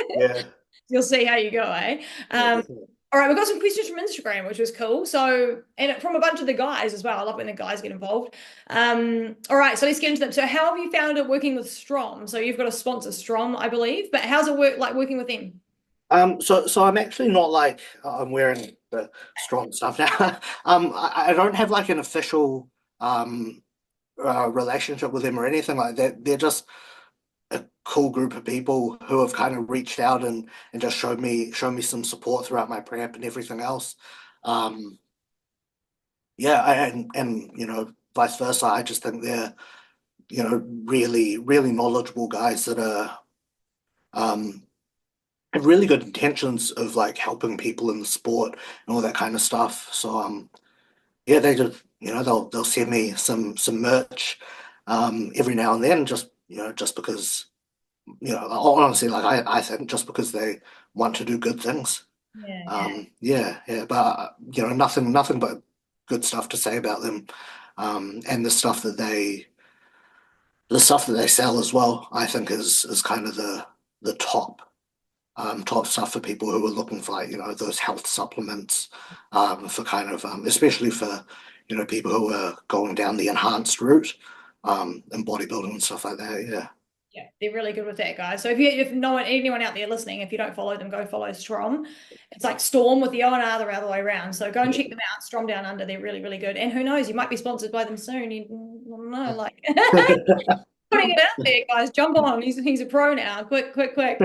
yeah,
You'll see how you go, eh?
yeah, definitely.
All right, we've got some questions from Instagram, which was cool. So, and from a bunch of the guys as well. I love when the guys get involved. All right, so let's get into them. So, how have you found it working with Strom? So, you've got a sponsor, Strom, I believe, but how's it work like working with them?
So I'm actually not like I'm wearing the strong stuff now. I don't have like an official relationship with them or anything like that. They're just a cool group of people who have kind of reached out and just showed me some support throughout my prep and everything else. Um, yeah, and you know, vice versa. I just think they're you know really knowledgeable guys that are um have really good intentions of like helping people in the sport and all that kind of stuff. So yeah, they just you know they'll send me some merch every now and then just you know just because you know honestly like I think just because they want to do good things.
Yeah,
Yeah, yeah, but you know nothing but good stuff to say about them. And the stuff that they sell as well, I think is kind of the top stuff for people who are looking for like, you know, those health supplements, for kind of especially for, you know, people who are going down the enhanced route, and bodybuilding and stuff like that. Yeah.
yeah, they're really good with that, guys. So if no one, anyone out there listening, if you don't follow them, go follow Strom. It's like Storm with the O and R the other way around. So go and check them out. Strom Down Under, they're really, really good. And who knows, you might be sponsored by them soon. You don't know, like putting it out there, guys. Jump on. He's a pro now. Quick, quick, quick.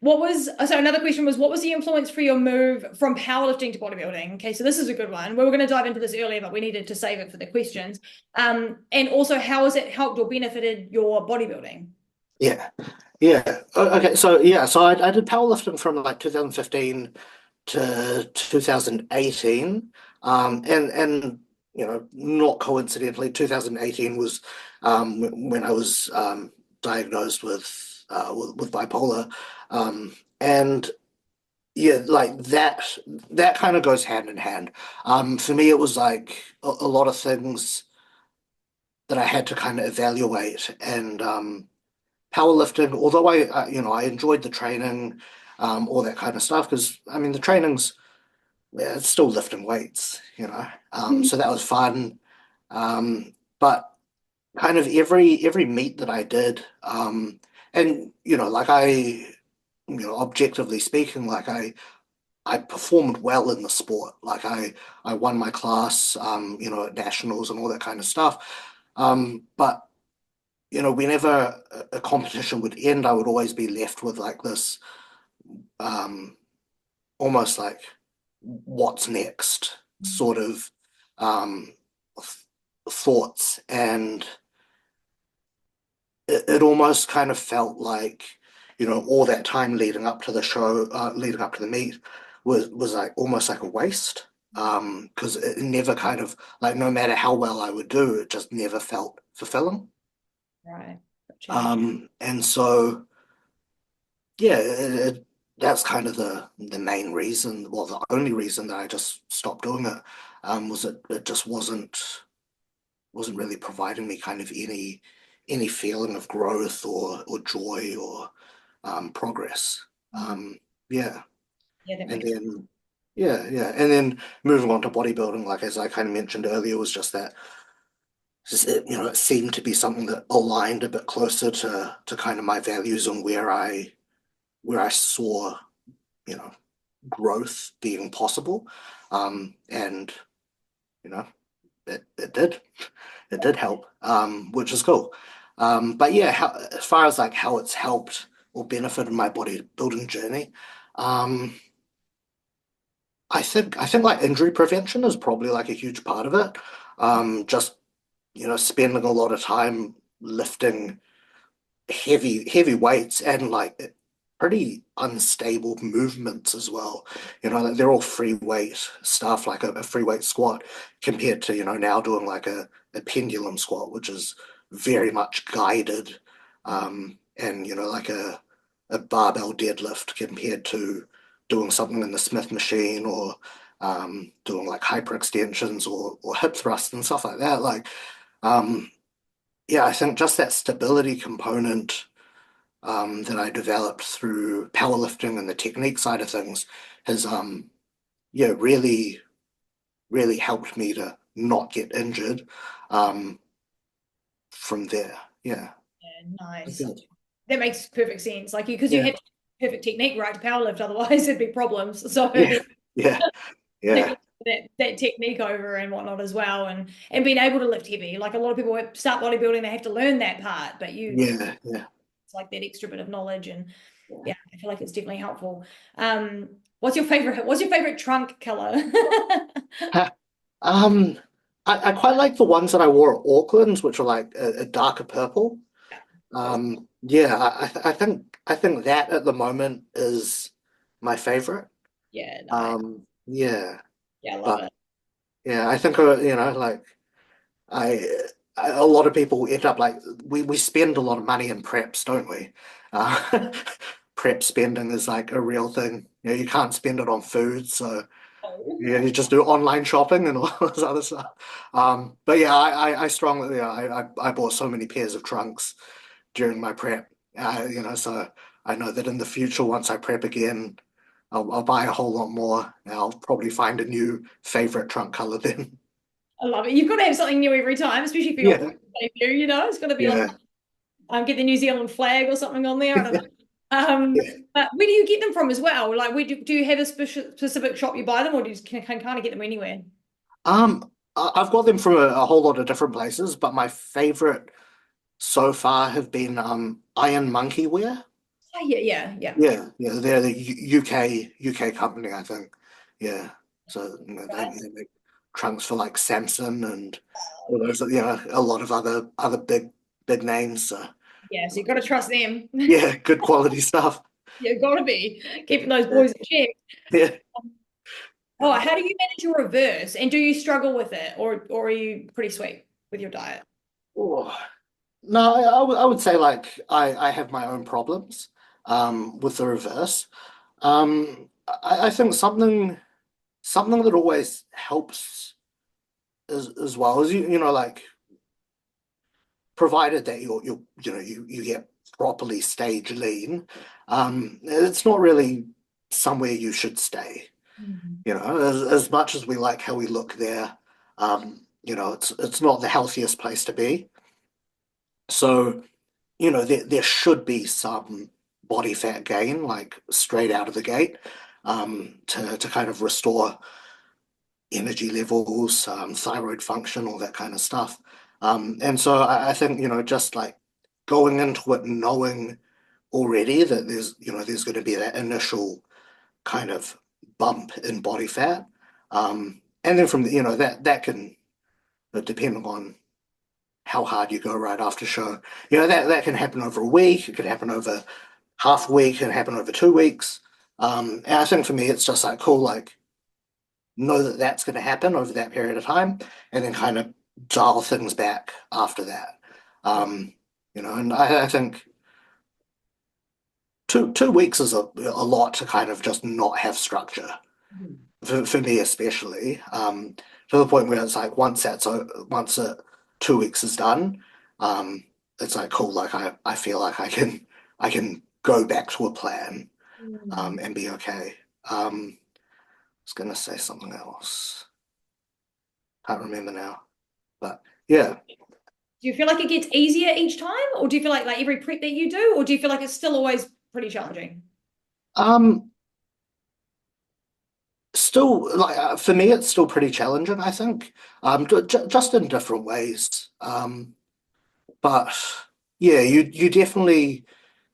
What was so another question was what was the influence for your move from powerlifting to bodybuilding? Okay, so this is a good one. We were going to dive into this earlier, but we needed to save it for the questions. And also how has it helped or benefited your bodybuilding?
Yeah. Yeah. Okay. So yeah. So I did powerlifting from like 2015 to 2018. And you know, not coincidentally, 2018 was when I was diagnosed with bipolar. And yeah, like that kind of goes hand in hand. For me, it was like a lot of things that I had to kind of evaluate and powerlifting, although you know, I enjoyed the training, all that kind of stuff, because I mean, the training's yeah, it's still lifting weights, you know. So that was fun. But kind of every meet that I did, and you know, like you know, objectively speaking, like I performed well in the sport. Like I won my class, you know, at nationals and all that kind of stuff. But you know, whenever a competition would end, I would always be left with like this, um, almost like what's next sort of um, thoughts, and it almost kind of felt like you know all that time leading up to the show, leading up to the meet, was like almost like a waste. Because it never kind of like no matter how well I would do, it just never felt fulfilling.
Right. Gotcha.
And so yeah, that's kind of the main reason, well, the only reason that I just stopped doing it, was it just wasn't really providing me kind of any feeling of growth or joy or progress. Um, yeah,
Yeah, that
and
makes
then yeah, and then moving on to bodybuilding, like as I kind of mentioned earlier, was just that it seemed to be something that aligned a bit closer to kind of my values and where I saw, you know, growth being possible. And you know, it did. It did help, which is cool. But yeah, as far as like how it's helped or benefited my bodybuilding journey, um, I think like injury prevention is probably like a huge part of it. Just spending a lot of time lifting heavy weights and like pretty unstable movements as well. Like they're all free weight stuff, like a free weight squat compared to, now doing like a pendulum squat, which is very much guided, and like a barbell deadlift compared to doing something in the Smith machine or doing like hyperextensions or hip thrusts and stuff like that. Like, yeah, I think just that stability component that I developed through powerlifting and the technique side of things has yeah, really helped me to not get injured um, from there. Yeah.
Yeah, nice.
Good.
That makes perfect sense. Like because you
Yeah.
have perfect technique, right, to powerlift, otherwise there'd be problems. So
Yeah. Yeah.
taking
Yeah.
that technique over and whatnot as well, and being able to lift heavy. Like a lot of people start bodybuilding, they have to learn that part, but
Yeah. Yeah.
it's like that extra bit of knowledge, and yeah, I feel like it's definitely helpful. What's your favorite trunk color?
Ha- Um, I quite like the ones that I wore at Auckland's, which are like a darker purple. Yeah, I think that at the moment is my favorite.
Yeah, nice.
Yeah,
Yeah, I love
but
it.
yeah, I think like I, a lot of people end up like we spend a lot of money in preps, don't we? Uh, Prep spending is like a real thing. You can't spend it on food, so yeah, you just do online shopping and all this other stuff. But yeah, I strongly, yeah, I bought so many pairs of trunks during my prep. So I know that in the future, once I prep again, I'll buy a whole lot more. And I'll probably find a new favorite trunk color then.
I love it. You've got to have something new every time, especially for your
Yeah,
debut. It's got to be like
yeah,
get the New Zealand flag or something on there. I don't know.
yeah.
But where do you get them from as well? Like, do you have a specific shop you buy them, or do you just can kind of get them anywhere?
I've got them from a whole lot of different places, but my favorite so far have been Iron Monkey Wear.
Oh, yeah, yeah, yeah.
Yeah, yeah, they're the UK company, I think. Yeah, so
Right.
they make trunks for like Samson and all those, a lot of other big names. So
Yeah, so you got to trust them.
yeah, good quality stuff.
You've got to be keeping those
Yeah,
boys in check.
yeah.
Oh, how do you manage your reverse? And do you struggle with it, or are you pretty sweet with your diet?
Oh. No, I would say like I have my own problems with the reverse. I think something that always helps as well is like provided that you get properly stage lean, it's not really somewhere you should stay.
Mhm.
As much as we like how we look there, it's not the healthiest place to be. So, there should be some body fat gain, like straight out of the gate, to kind of restore energy levels, thyroid function, all that kind of stuff. And so I think, just like going into it knowing already that there's going to be that initial kind of bump in body fat. And then from that can, depending on how hard you go right after show, that can happen over a week, it could happen over half a week, it can happen over 2 weeks. And I think for me, it's just like cool, like know that that's going to happen over that period of time, and then kind of dial things back after that. And I think 2 weeks is a lot to kind of just not have structure for me especially. To the point where it's like once 2 weeks is done, um, it's like cool. Like I feel like I can go back to a plan
Mhm.
and be okay. I was gonna say something else. Can't remember now. But yeah.
Do you feel like it gets easier each time, or do you feel like every prep that you do, or do you feel like it's still always pretty challenging?
Um, Still, like for me, it's still pretty challenging, I think. Just in different ways. But yeah, you definitely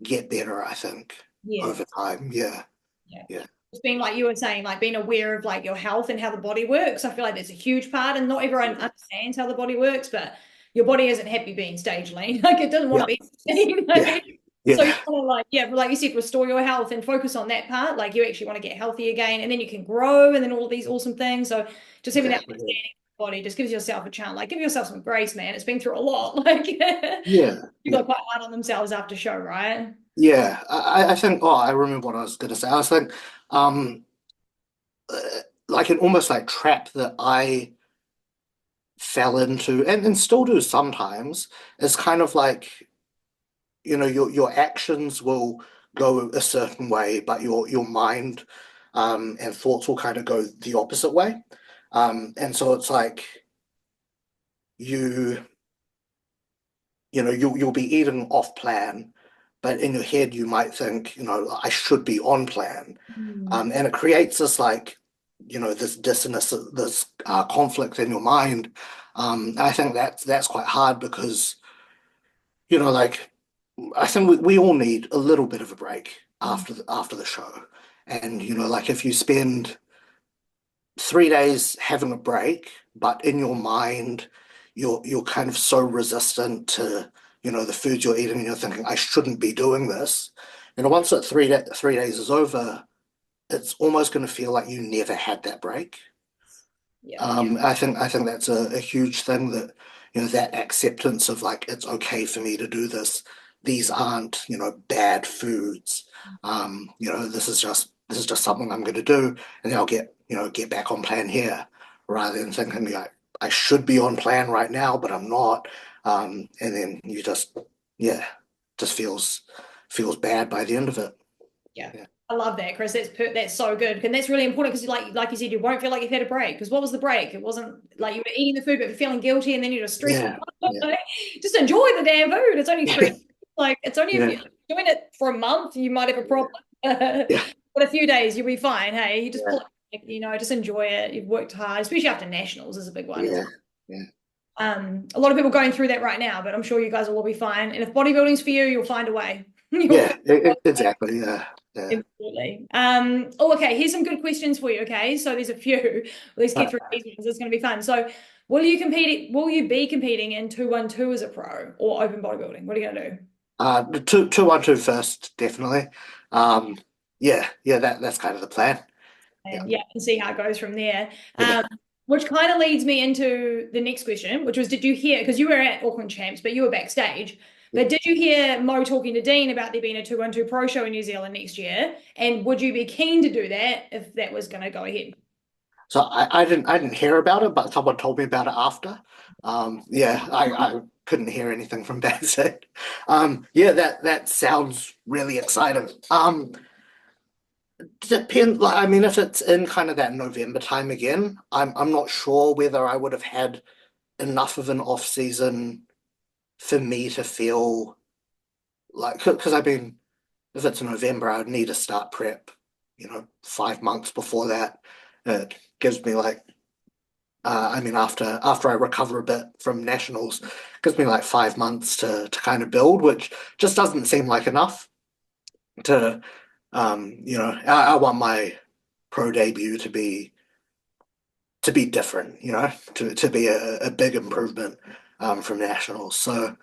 get better, I think,
Yeah.
over time. Yeah,
Yeah.
yeah,
It's being like you were saying, like being aware of like your health and how the body works. I feel like that's a huge part, and not everyone understands how the body works, but your body isn't happy being stage lean. Like it doesn't want
yeah,
to be stage
yeah,
lean. So you
yeah,
want to like, yeah, like you said, restore your health and focus on that part. Like you actually want to get healthy again, and then you can grow, and then all of these awesome things. So just having that
exactly.
understanding of the body just gives yourself a chance. Like give yourself some grace, man. It's been through a lot. Like
Yeah,
people
yeah,
are quite hard on themselves after show, right?
yeah. I think. Oh, I remember what I was going to say. I was like, um, like an almost like trap that I fell into, and still do sometimes. Is kind of like your actions will go a certain way, but your mind and thoughts will kind of go the opposite way. And so it's like you you'll be eating off plan, but in your head you might think, I should be on plan.
Mm.
And it creates this like, this dissonance, this conflict in your mind. I think that's quite hard because, like I think we all need a little bit of a break
Mm.
after the show. And like if you spend 3 days having a break, but in your mind you're kind of so resistant to the food you're eating, and you're thinking I shouldn't be doing this. Once that 3 days is over, it's almost going to feel like you never had that break.
Yeah.
I think that's a huge thing, that that acceptance of like it's okay for me to do this. These aren't bad foods. This is just something I'm going to do, and then I'll get back on plan here, rather than thinking like I should be on plan right now, but I'm not. And then you just yeah, just feels bad by the end of it.
Yeah.
Yeah,
I love that, Chris. That's so good. And that's really important because like you said, you won't feel like you've had a break. Because what was the break? It wasn't like you were eating the food but feeling guilty, and then you're just stressed.
yeah, yeah,
Just enjoy the damn food. It's only 3 like it's only if
yeah,
you're doing it for a month, you might have a problem.
yeah,
But a few days you'll be fine. Hey, you just pull
yeah,
it back, just enjoy it. You've worked hard, especially after nationals is a big one as
yeah,
well.
yeah.
A lot of people going through that right now, but I'm sure you guys will all be fine. And if bodybuilding's for you, you'll find a way. You'll
Yeah,
find a way.
exactly. Yeah, yeah.
Absolutely. Oh, okay. Here's some good questions for you. Okay, so there's a few. Let's get through these ones. It's going to be fun. So, Will you be competing in 212 as a pro or open bodybuilding? What are you going to do?
The two one two first, definitely. Um, yeah. That's kind of the plan. Yeah,
And yeah, and see how it goes from there.
yeah.
Which kind of leads me into the next question, which was, did you hear? Because you were at Auckland Champs, but you were backstage.
Yeah.
But did you hear Mo talking to Dean about there being a 212 pro show in New Zealand next year? And would you be keen to do that if that was going to go ahead?
So I didn't hear about it, but someone told me about it after. Yeah, I couldn't hear anything from backstage. Yeah, that sounds really exciting. Depend like I mean, if it's in kind of that November time again, I'm not sure whether I would have had enough of an off season for me to feel like, because I've been, if it's November, I would need to start prep, 5 months before that. It gives me like, I mean, after I recover a bit from nationals, gives me like 5 months to kind of build, which just doesn't seem like enough to, I want my pro debut to be different, to be a big improvement from nationals. So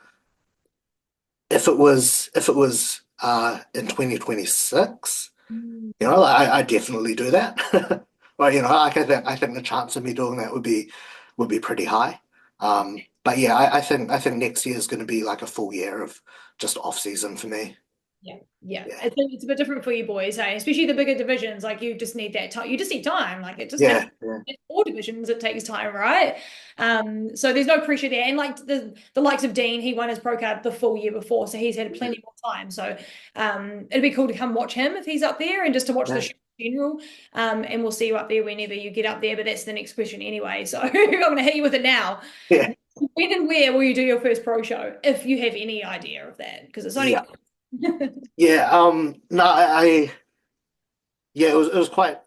if it was in 2026, I definitely do that. Well, I think the chance of me doing that would be pretty high. But yeah, I think next year is going to be like a full year of just off season for me.
Yeah, yeah.
Yeah,
It's a bit different for you boys, hey? Especially the bigger divisions. Like you just need that time. You just need time. Like it just happens.
yeah, yeah,
In all divisions, it takes time, right? So there's no pressure there. And like the likes of Dean, he won his pro card the full year before, so he's had plenty more time. So it'd be cool to come watch him if he's up there, and just to watch the
yeah,
show in general. And we'll see you up there whenever you get up there. But that's the next question anyway. So I'm gonna hit you with it now.
yeah.
When and where will you do your first pro show, if you have any idea of that? Because it's only
Yeah. Yeah, no, yeah, it was quite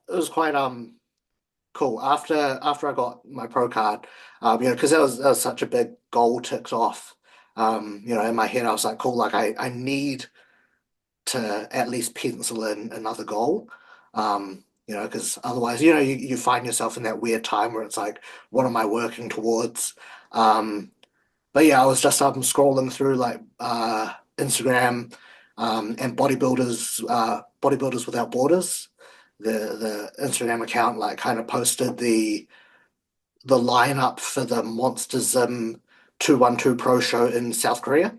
cool. After I got my pro card, because that was such a big goal ticked off. In my head I was like, cool, like I need to at least pencil in another goal. Because otherwise, you find yourself in that weird time where it's like, what am I working towards? Um, but yeah, I was just scrolling through like Instagram and bodybuilders without borders. The Instagram account like kind of posted the lineup for the Monster Gym 212 Pro show in South Korea.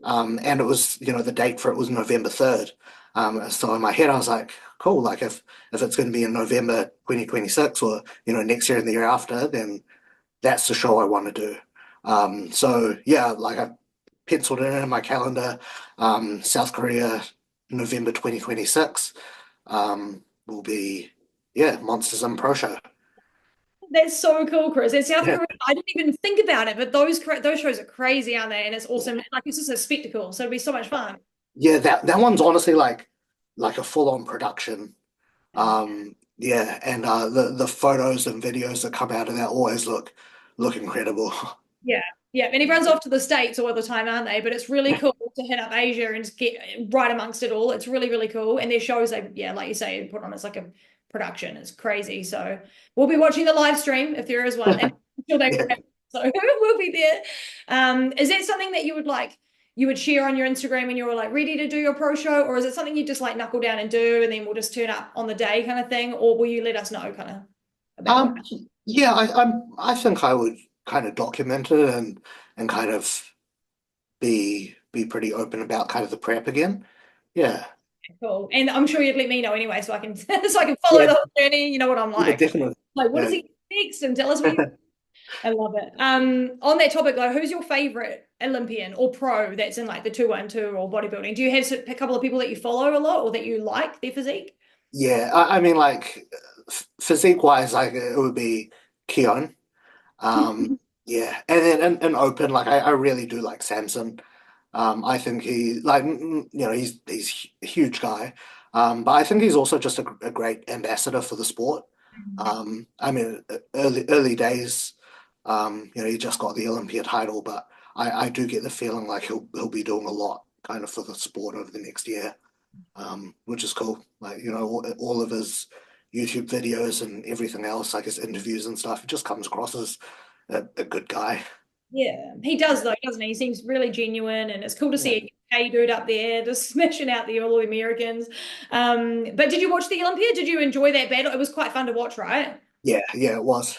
And it was, the date for it was November 3rd. So in my head, I was like, cool, like if it's going to be in November 2026 or, next year and the year after, then that's the show I want to do. So yeah, like I penciled it in my calendar, South Korea, November 2026, will be, yeah, Monsters and Pro Show.
That's so cool, Chris. And South
Yeah.
Korea, I didn't even think about it, but those shows are crazy, aren't they? And it's awesome. Like it's just a spectacle, so it'll be so much fun.
Yeah, that one's honestly like a full-on production. Yeah, and the photos and videos that come out of that always look incredible.
Yeah, yeah. And everyone's off to the States all the time, aren't they? But it's really cool to hit up Asia and just get right amongst it all. It's really, really cool. And their shows, yeah, like you say, put on, it's like a production. It's crazy. So we'll be watching the live stream if there is one. And I'm sure they will
Yeah.
have, so we'll be there. Is that something that you would share on your Instagram when you're like ready to do your pro show, or is it something you just like knuckle down and do and then we'll just turn up on the day kind of thing? Or will you let us know kind of about what?
Um, yeah, I think I would kind of document it and kind of be pretty open about kind of the prep again. Yeah.
Cool. And I'm sure you'd let me know anyway, so I can so I can follow
Yeah,
the whole journey. You know what I'm
yeah,
like.
definitely.
Like, what does
Yeah.
he next? And tell us what you I love it. On that topic though, who's your favorite Olympian or pro that's in like the 212 or bodybuilding? Do you have a couple of people that you follow a lot or that you like their physique?
Yeah, I mean like physique wise, like it would be Keon. Yeah, and then in open, like I really do like Samson. I think he like he's a huge guy, but I think he's also just a great ambassador for the sport. I mean, early days, he just got the Olympia title, but I do get the feeling like he'll be doing a lot kind of for the sport over the next year, which is cool. Like all of his YouTube videos and everything else, like his interviews and stuff, it just comes across as a good guy.
Yeah, he does though, doesn't he? He seems really genuine, and it's cool to
Yeah,
see a UK dude up there just smashing out all the Americans. But did you watch the Olympia? Did you enjoy that battle? It was quite fun to watch, right?
yeah, it was.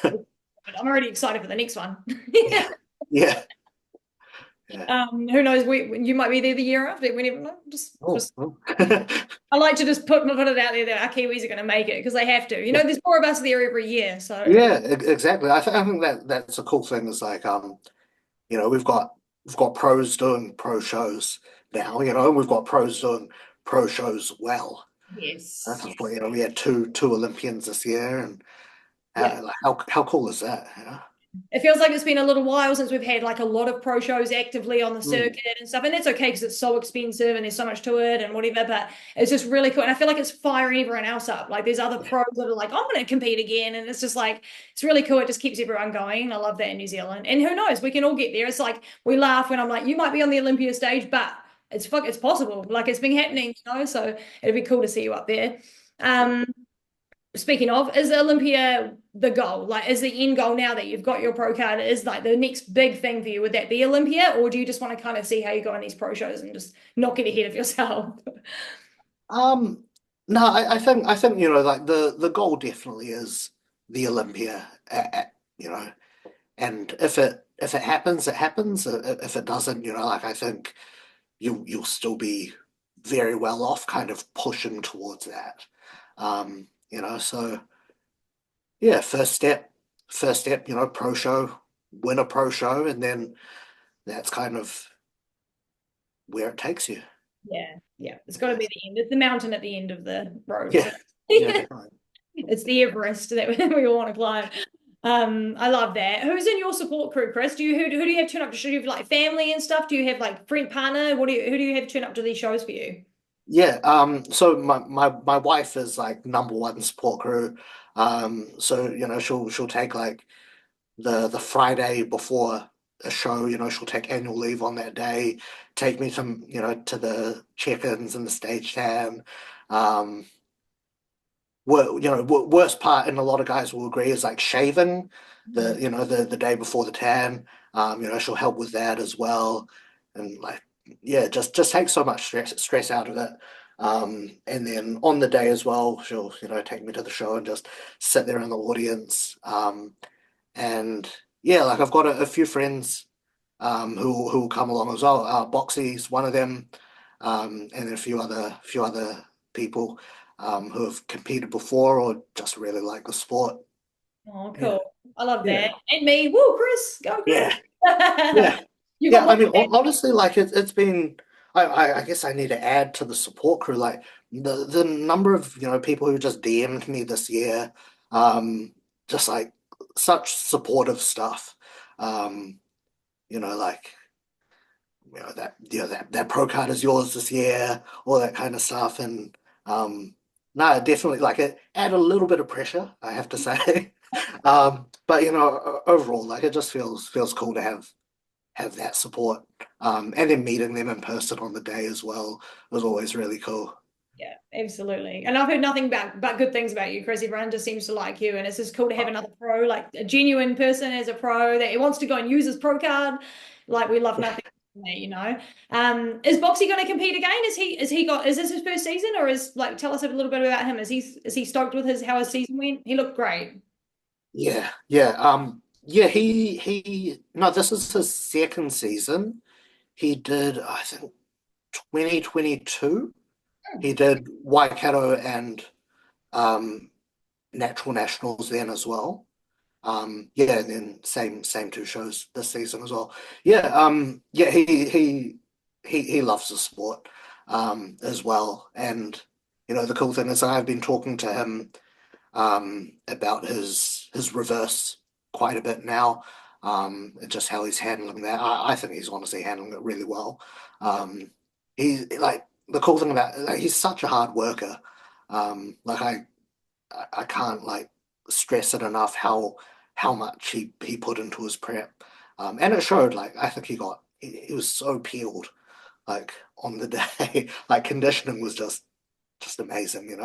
I'm already excited for the next one.
Yeah, yeah.
Who knows? You might be there the year after. We never know.
Oh,
Just
oh.
I like to just put it out there that our Kiwis are going to make it because they have to. You know, there's more of us there every year, so
Yeah, exactly. I think that's a cool thing. Is like we've got pros doing pro shows now. And we've got pros doing pro shows well.
yes,
That's what,
yes,
we had two Olympians this year, and
yeah.
like, how cool is that?
It feels like it's been a little while since we've had like a lot of pro shows actively on the
Mm,
circuit and stuff. And that's okay because it's so expensive and there's so much to it and whatever. But it's just really cool. And I feel like it's firing everyone else up. Like there's other
yeah,
pros that are like, I'm going to compete again. And it's just like, it's really cool. It just keeps everyone going. I love that in New Zealand. And who knows, we can all get there. It's like we laugh when I'm like, you might be on the Olympia stage, but it's possible. Like it's been happening, So it'd be cool to see you up there. Um, Speaking of, is Olympia the goal? Like, is the end goal now that you've got your pro card? Is like the next big thing for you? Would that be Olympia, or do you just want to kind of see how you go in these pro shows and just not get ahead of yourself?
Um, no, I think like the goal definitely is the Olympia. And if it happens, it happens. If it doesn't, like I think you'll still be very well off, kind of pushing towards that. So yeah, first step, pro show, win a pro show, and then that's kind of where it takes you.
Yeah, yeah. It's got to
Yeah,
be the end. It's the mountain at the end of the road,
yeah,
isn't
yeah,
it?
definitely.
It's the Everest that we all want to climb. I love that. Who's in your support crew, Chris? Who do you have turn up to show? Do you have like family and stuff? Do you have like friend partner? Who do you have turn up to these shows for you?
Yeah, so my wife is like number one support crew. So she'll take like the Friday before a show, she'll take annual leave on that day, take me to the check-ins and the stage stand. Um, worst part, and a lot of guys will agree, is like shaving the day before the tan. She'll help with that as well, and like yeah, just take so much stress out of it. And then on the day as well, she'll take me to the show and just sit there in the audience. And yeah, like I've got a few friends who will come along as well. Boxy's one of them, and then a few other people who have competed before or just really like the sport.
Oh,
Yeah,
cool. I love
yeah,
that. And me. Woo, Chris. Go, Chris.
yeah, yeah,
You got
yeah.
more.
I mean, honestly, like it's been. I guess I need to add to the support crew, like the number of people who just DM'd me this year, just like such supportive stuff. Um, like that pro card is yours this year, all that kind of stuff. And no, definitely like it add a little bit of pressure, I have to say. But overall, like it just feels cool to have that support. And then meeting them in person on the day as well was always really cool.
Yeah, absolutely. And I've heard nothing but good things about you, Chris. Everyone just seems to like you, and it's just cool to have another pro, like a genuine person as a pro that wants to go and use his pro card. Like we love
Yeah.
nothing more than that. Is Boxy going to compete again? Is this his first season, or is like tell us a little bit about him? Is he stoked with how his season went? He looked great.
Yeah, yeah. Yeah, he no, this is his second season. He did, I think, 2022. He did Waikato and um, Natural Nationals then as well. Yeah, and then same two shows this season as well. Yeah, yeah, he loves the sport as well. And the cool thing is I've been talking to him about his reverse quite a bit now, and just how he's handling that. I think he's honestly handling it really well. He like the cool thing about like he's such a hard worker. Like I can't like stress it enough how much he put into his prep. And it showed. Like I think he was so peeled like on the day. Like conditioning was just amazing,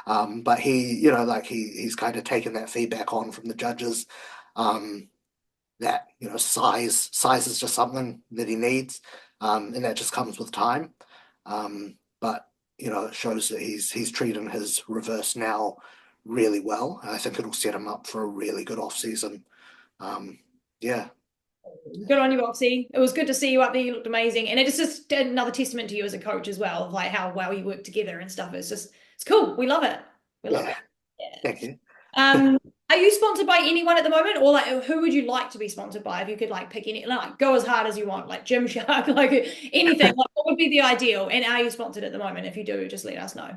But like he's kind of taken that feedback on from the judges, that size is just something that he needs, and that just comes with time. But it shows that he's treating his reverse now really well, and I think it'll set him up for a really good off season. Um, yeah,
Good on you, Boxy. It was good to see you up there. You looked amazing, and it's just another testament to you as a coach as well, of like how well you work together and stuff. It's cool. We love it. We love
yeah,
it. Yeah.
thank you.
Are you sponsored by anyone at the moment, or like who would you like to be sponsored by? If you could like pick any, like go as hard as you want, like Gymshark, like anything. Like, what would be the ideal? And are you sponsored at the moment? If you do, just let us know.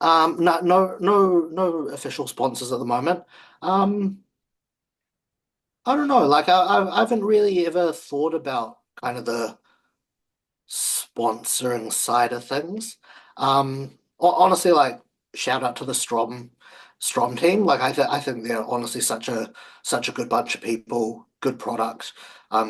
No official sponsors at the moment. Um, I don't know. Like I haven't really ever thought about kind of the sponsoring side of things. Honestly, like shout out to the Strom team. Like I think they're honestly such a good bunch of people, good product,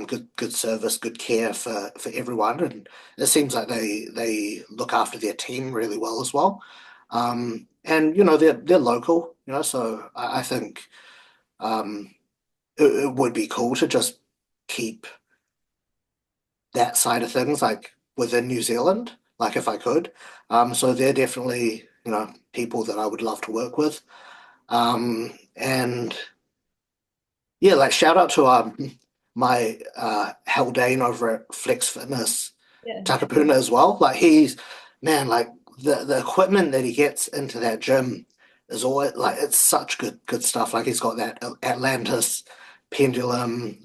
good service, good care for everyone, and it seems like they look after their team really well as well. And they're local, so I think it would be cool to just keep that side of things like within New Zealand, like if I could. So they're definitely, people that I would love to work with. And yeah, like shout out to my Haldane over at Flex Fitness,
Yeah.
Takapuna as well. Like he's man, like the equipment that he gets into that gym is always like it's such good stuff. Like he's got that Atlantis pendulum,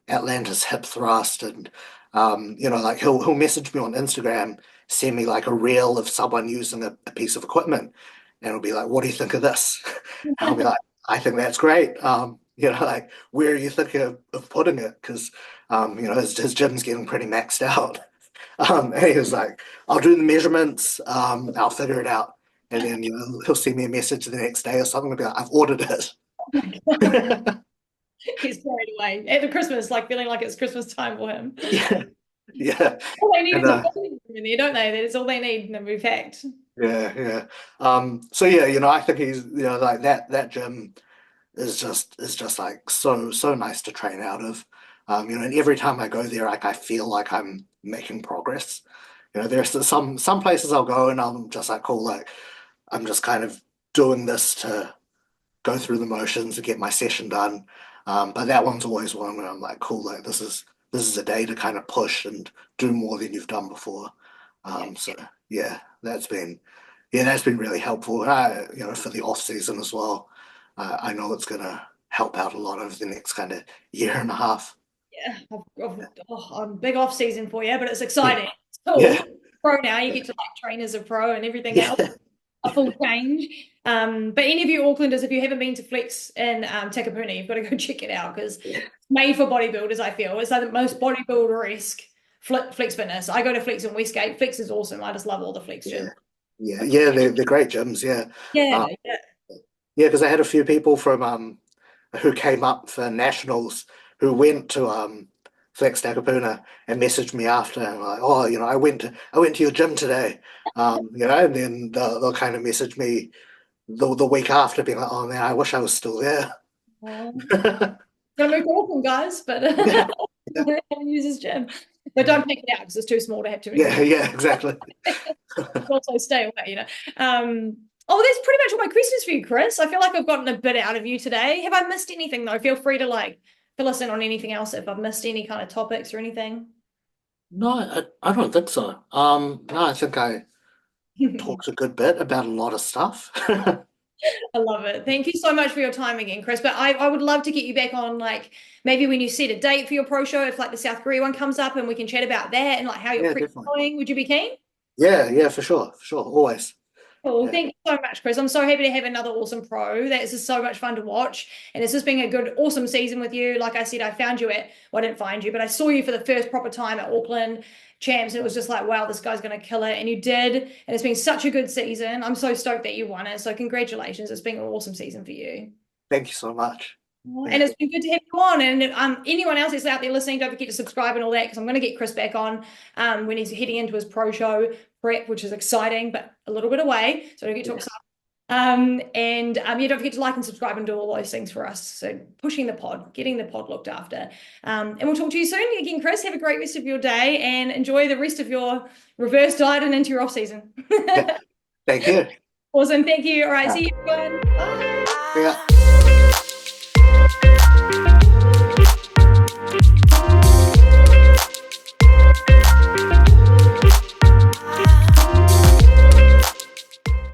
Atlantis hip thrust, and like he'll message me on Instagram, send me like a reel of someone using a piece of equipment, and it'll be like, "What do you think of this?" And I'll be like, "I think that's great." like, where are you thinking of putting it? Because, his gym's getting pretty maxed out. And he was like, I'll do the measurements, I'll figure it out. And then, he'll send me a message the next day or something about, I've ordered it.
He's carried away at Christmas, like feeling like it's Christmas time for him.
Yeah. Yeah.
All they need
And,
is a body in there, don't they? That's all they need, and then we've packed.
yeah. So yeah, I think he's, like that gym is just like so nice to train out of. And every time I go there, like I feel like I'm making progress. There's some places I'll go and I'm just like, cool, like I'm just kind of doing this to go through the motions and get my session done. But that one's always one where I'm like, cool, like this is a day to kind of push and do more than you've done before. So yeah, that's been really helpful. For the off season as well. I know it's gonna help out a lot over the next kind of year and a half.
Yeah, I'm big off season for you, but it's exciting. It's cool.
Yeah.
Pro now, you get to like train as a pro and everything else.
Yeah.
A full change. But any of you Aucklanders, if you haven't been to Flex in Takapuna, you've got to go check it out because it's made for bodybuilders, I feel. It's like the most bodybuilder-esque Flex fitness. I go to Flex in Westgate. Flex is awesome. I just love all the Flex gyms.
Yeah, they're great gyms, yeah.
Yeah.
Yeah, because I had a few people from who came up for nationals who went to Flex Takapuna and messaged me after and like, oh, I went to your gym today. And then they'll kind of message me the week after, being like, oh man, I wish I was still there.
Gonna move to Auckland, guys, but use his gym. But don't pick it out because it's too small to have too many.
Yeah, exactly.
Also stay away, that's pretty much all my questions for you, Chris. I feel like I've gotten a bit out of you today. Have I missed anything though? Feel free to like fill us in on anything else if I've missed any kind of topics or anything.
No, I don't think so. No, I think I talked a good bit about a lot of stuff.
I love it. Thank you so much for your time again, Chris. But I would love to get you back on, like maybe when you set a date for your pro show, if like the South Korea one comes up and we can chat about that and like how your prep's going. Would you be keen?
Yeah, for sure, always.
Cool. Thank you so much, Chris. I'm so happy to have another awesome pro. That's just so much fun to watch. And it's just been a good, awesome season with you. Like I said, I found you I didn't find you, but I saw you for the first proper time at Auckland Champs. And it was just like, wow, this guy's going to kill it. And you did. And it's been such a good season. I'm so stoked that you won it. So congratulations. It's been an awesome season for you.
Thank you so much.
And it's been good to have you on. And anyone else that's out there listening, don't forget to subscribe and all that because I'm going to get Chris back on when he's heading into his pro show prep, which is exciting, but a little bit away. So don't get too excited. Don't forget to like and subscribe and do all those things for us. So pushing the pod, getting the pod looked after. And we'll talk to you soon. Again, Chris, have a great rest of your day and enjoy the rest of your reverse diet and into your off season.
Thank you.
Awesome. Thank you. All right. See you everyone. Bye.
Yeah.